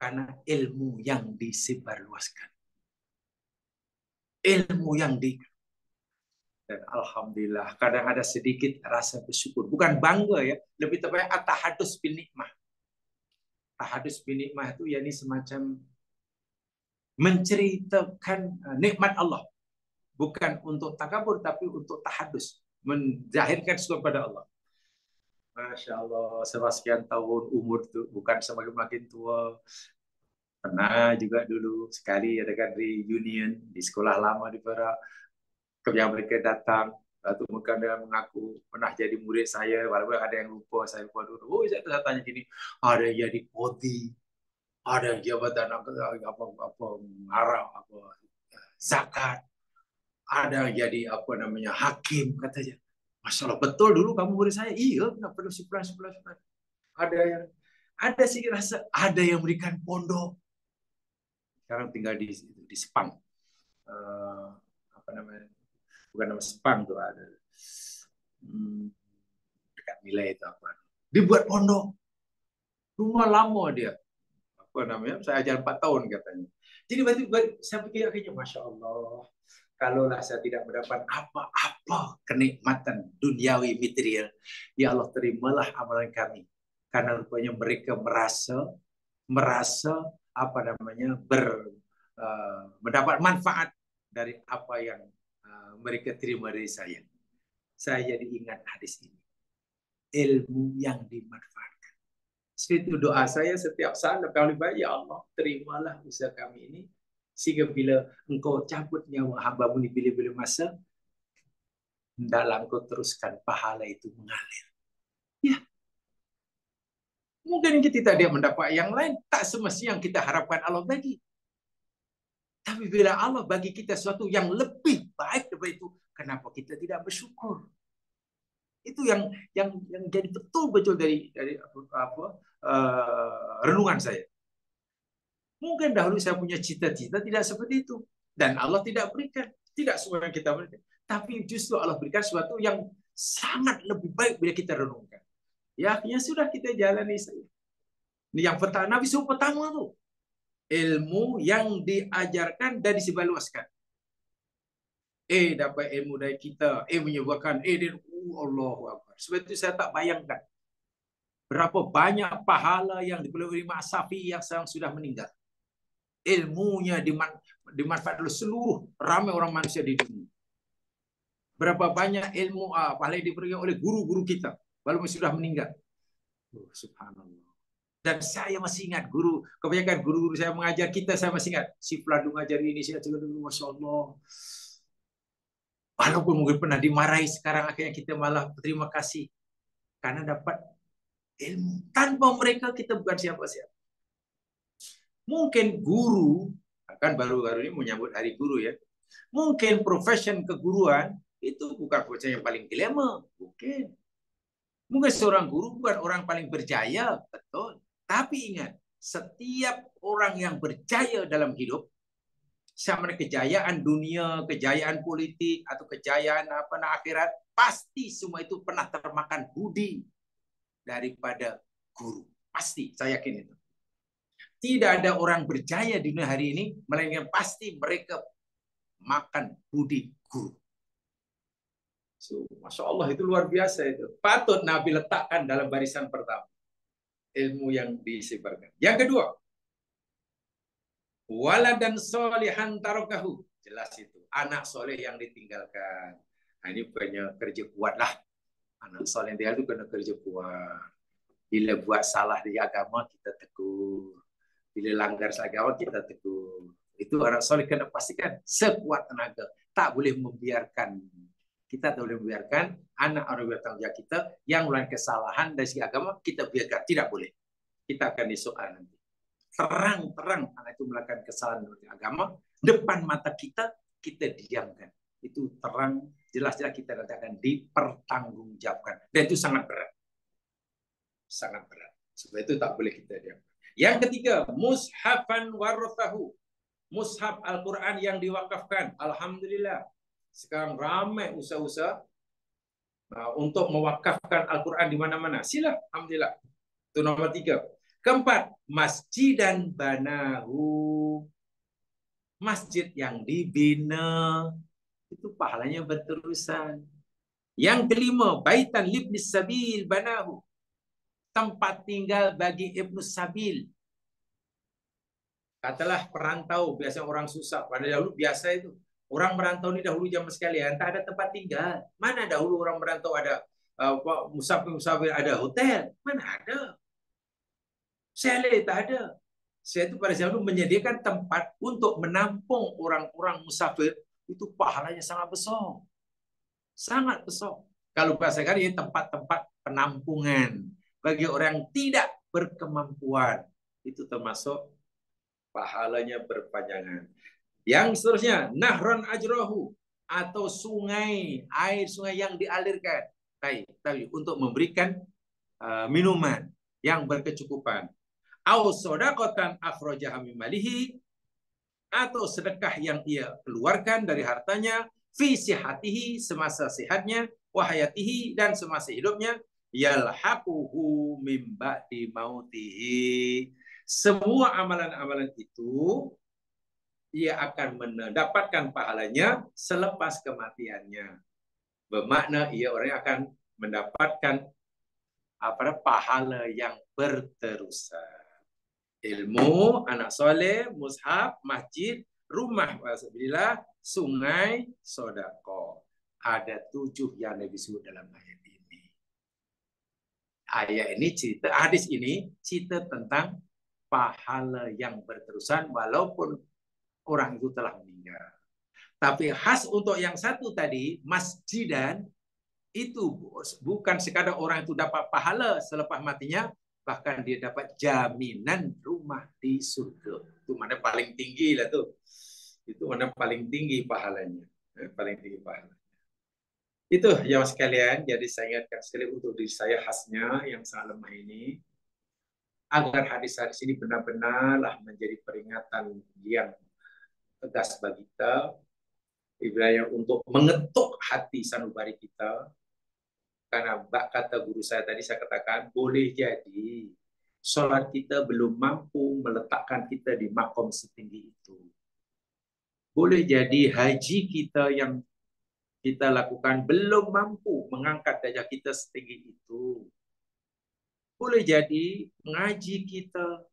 karena ilmu yang disebarluaskan. Ilmu yang dan alhamdulillah kadang ada sedikit rasa bersyukur, bukan bangga ya, lebih tepatnya at-tahadus bin nikmah. Tahadus bin nikmah itu yakni semacam menceritakan nikmat Allah, bukan untuk takabur tapi untuk tahadus, menzahirkan syukur pada Allah. Masya Allah, sekian tahun umur tu bukan semakin makin tua. Pernah juga dulu sekali adakan reunion di sekolah lama di Perak. Yang mereka datang, Datuk Mukandar mengaku pernah jadi murid saya, walaupun ada yang lupa, saya lupa dulu. Oh, saya tanya gini, ada yang jadi poti, ada yang jabatan apa ngarang, apa zakat, ada yang jadi apa namanya hakim, katanya. Masya Allah, betul dulu kamu murid saya? Iya, kenapa perlu sebelah. Ada yang ada sih rasa, ada yang berikan pondok. Sekarang tinggal di Sepang. Apa namanya? Bukan nama Sepang tuh ada. Dekat Milai itu apa. Dibuat pondok. Rumah lama dia. Apa namanya? Saya ajar 4 tahun katanya. Jadi saya pikir akhirnya Masya Allah. Kalaulah saya tidak mendapat apa-apa kenikmatan duniawi material, ya Allah terimalah amalan kami. Karena rupanya mereka merasa apa namanya mendapat manfaat dari apa yang mereka terima dari saya. Saya jadi ingat hadis ini. Ilmu yang dimanfaatkan. Itu doa saya setiap saat kali baik, ya Allah terimalah usaha kami ini. Sehingga bila engkau cabut nyawa hamba-Mu di bila-bila masa, hendaklah engkau teruskan pahala itu mengalir. Ya. Mungkin kita tidak mendapat yang lain, tak semestinya yang kita harapkan Allah bagi. Tapi bila Allah bagi kita sesuatu yang lebih baik daripada itu, kenapa kita tidak bersyukur? Itu yang jadi betul-betul dari renungan saya. Mungkin dahulu saya punya cita-cita tidak seperti itu. Dan Allah tidak berikan. Tidak semua yang kita berikan. Tapi justru Allah berikan sesuatu yang sangat lebih baik bila kita renungkan. Ya, akhirnya sudah kita jalani saja. Ini yang pertama, Nabi suruh pertama tuh. Ilmu yang diajarkan dan disebarluaskan. Dapat ilmu dari kita. Menyebabkan. Allahu Akbar. Sebab itu saya tak bayangkan. Berapa banyak pahala yang diperoleh oleh Imam Syafi'i yang sekarang sudah meninggal. Ilmunya dimanfaatkan oleh seluruh ramai orang manusia di dunia. Berapa banyak ilmu pahala yang diberikan oleh guru-guru kita. Walaupun sudah meninggal. Subhanallah. Dan saya masih ingat guru, kebanyakan guru-guru saya mengajar kita, saya masih ingat. Si Pladu ngajar ini, saya juga dulu, Masya Allah. Walaupun mungkin pernah dimarahi, sekarang akhirnya kita malah berterima kasih. Karena dapat ilmu. Tanpa mereka kita bukan siapa-siapa. Mungkin guru, kan baru-baru ini menyambut hari guru ya. Mungkin profesion keguruan itu bukan profesion yang paling glamour. Mungkin seorang guru bukan orang paling berjaya, betul. Tapi ingat, setiap orang yang berjaya dalam hidup, sama dengan kejayaan dunia, kejayaan politik, atau kejayaan akhirat, pasti semua itu pernah termakan budi daripada guru. Pasti, saya yakin itu. Tidak ada orang berjaya di dunia hari ini, melainkan pasti mereka makan budi guru. Masya Allah, itu luar biasa itu. Patut Nabi letakkan dalam barisan pertama. Ilmu yang disebarkan. Yang kedua, waladan solihan tarokahu. Jelas itu. Anak soleh yang ditinggalkan. Nah, ini bukannya kerja kuat lah. Anak soleh yang itu kena kerja kuat. Bila buat salah di agama, kita tegur. Bila langgar agama, kita tegur. Itu anak soleh kena pastikan sekuat tenaga. Tak boleh membiarkan. Kita tak boleh membiarkan anak orang bertanggung jawab kita yang melakukan kesalahan dari segi agama, kita biarkan. Tidak boleh. Kita akan disoal nanti. Terang-terang anak itu melakukan kesalahan dari agama, depan mata kita, kita diamkan. Itu terang, jelas-jelas kita akan dipertanggungjawabkan. Dan itu sangat berat. Sangat berat. Sebab itu tak boleh kita diamkan. Yang ketiga, mushafan warathahu. Mushaf Al-Quran yang diwakafkan. Alhamdulillah. Sekarang ramai usaha-usaha untuk mewakafkan Al-Quran di mana-mana. Sila, alhamdulillah. Itu nomor 3. Keempat, masjidan banahu. Masjid yang dibina. Itu pahalanya berterusan. Yang kelima, baitan libnis sabil banahu. Tempat tinggal bagi Ibnu Sabil. Katalah perantau, biasa orang susah. Pada dahulu biasa itu. Orang merantau ini dahulu zaman sekalian, tak ada tempat tinggal. Mana dahulu orang merantau ada musafir-musafir, ada hotel? Mana ada? Chalet tak ada. Saya itu pada zaman itu menyediakan tempat untuk menampung orang-orang musafir, itu pahalanya sangat besar. Sangat besar. Kalau bahasa kali tempat-tempat penampungan bagi orang yang tidak berkemampuan, itu termasuk pahalanya berpanjangan. Yang seterusnya, nahron ajrohu, atau sungai, air sungai yang dialirkan. Tapi untuk memberikan minuman yang berkecukupan. Au sodakotan akhrajaha min malihi, atau sedekah yang ia keluarkan dari hartanya, fi sihatihi, semasa sehatnya, wa hayatihi, dan semasa hidupnya, yalhaquhu min ba'di mautihi. Semua amalan-amalan itu ia akan mendapatkan pahalanya selepas kematiannya. Bermakna ia orang yang akan mendapatkan pahala yang berterusan. Ilmu, anak soleh, mushaf, masjid, rumah wasabilillah, sungai, sodako. Ada 7 yang Nabi sebut dalam ayat ini. Ayat ini cerita, hadis ini cerita tentang pahala yang berterusan walaupun orang itu telah meninggal. Tapi khas untuk yang satu tadi, masjidan, itu bukan sekadar orang itu dapat pahala selepas matinya, bahkan dia dapat jaminan rumah di surga. Itu mana paling tinggi lah tuh. Itu mana paling tinggi pahalanya. Paling tinggi pahalanya. Itu yang sekalian, jadi saya ingatkan sekali untuk diri saya khasnya yang sangat lemah ini. agar hadis-hadis ini benar-benarlah menjadi peringatan yang tegas bagi kita, ibaratnya untuk mengetuk hati sanubari kita. Karena kata guru saya tadi, saya katakan boleh jadi sholat kita belum mampu meletakkan kita di makom setinggi itu. Boleh jadi haji kita yang kita lakukan belum mampu mengangkat derajat kita setinggi itu. Boleh jadi ngaji kita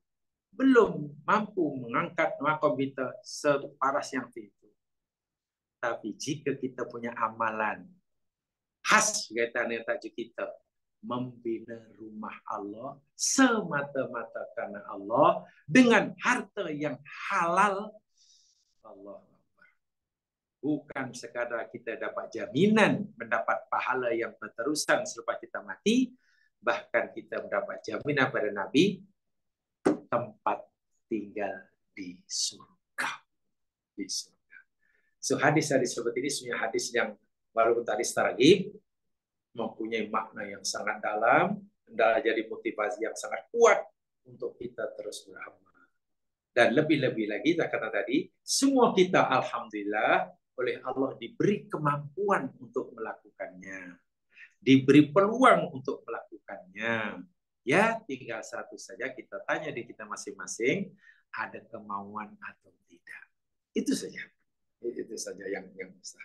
belum mampu mengangkat makom kita separas yang itu. Tapi jika kita punya amalan khas kaitan dengan tajuk kita, membina rumah Allah semata-mata karena Allah dengan harta yang halal, Allah bukan sekadar kita dapat jaminan mendapat pahala yang berterusan selepas kita mati, bahkan kita mendapat jaminan pada Nabi tempat tinggal di surga. Di surga. So hadis-hadis seperti ini sebenarnya hadis yang walaupun tadi targhib mempunyai makna yang sangat dalam, dan jadi motivasi yang sangat kuat untuk kita terus beramal. Dan lebih-lebih lagi, kata tadi, semua kita alhamdulillah oleh Allah diberi kemampuan untuk melakukannya. Diberi peluang untuk melakukannya. Ya, tinggal satu saja kita tanya di kita masing-masing, ada kemauan atau tidak. Itu saja. Itu saja yang besar.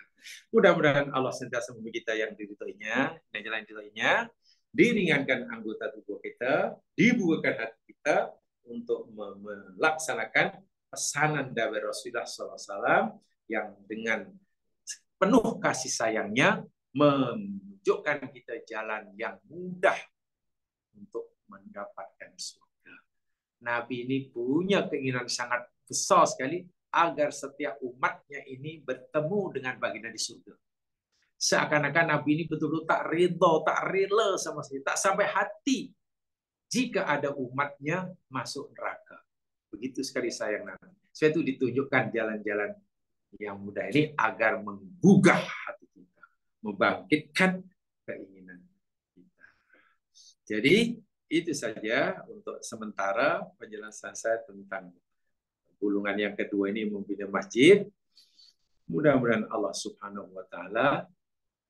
Mudah-mudahan Allah sentiasa memberi kita yang diridhoinya, dan jalan diridhoinya, diringankan anggota tubuh kita, dibukakan hati kita untuk melaksanakan pesanan dari Rasulullah SAW yang dengan penuh kasih sayangnya menunjukkan kita jalan yang mudah untuk mendapatkan surga. Nabi ini punya keinginan sangat besar sekali agar setiap umatnya ini bertemu dengan baginda di surga. Seakan-akan Nabi ini betul-betul tak ridho, tak rela sama sekali, tak sampai hati jika ada umatnya masuk neraka. Begitu sekali sayang Nabi. Sebab itu ditunjukkan jalan-jalan yang mudah ini agar menggugah hati kita, membangkitkan keinginan kita. Jadi itu saja untuk sementara penjelasan saya tentang gulungan yang kedua ini, membina masjid. Mudah-mudahan Allah Subhanahu wa taala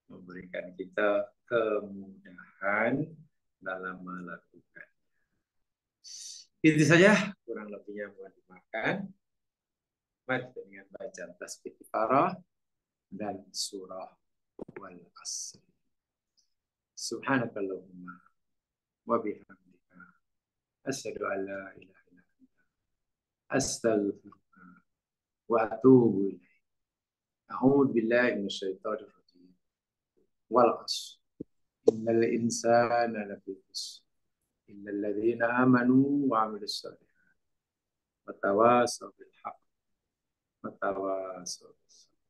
memberikan kita kemudahan dalam melakukan. Itu saja, kurang lebihnya mohon dimaafkan. Mari kita dengan bacaan tasbih kifarah dan surah wal asr. Subhanakallahumma wa bihamdika asyhadu an la ilaha illa anta astaghfiruka wa atubu ilaik. A'udzu billahi minasyaitonir rajim. Wal asr. Innal insana lafi khusr. Illal ladzina amanu wa 'amilus shalihat. Wa tawasaw bil haqq. Wa tawasaw bis sabr.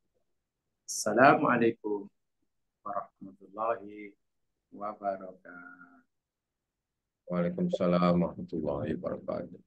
Assalamualaikum warahmatullahi wabarakatuh. Waalaikumsalam warahmatullahi wabarakatuh.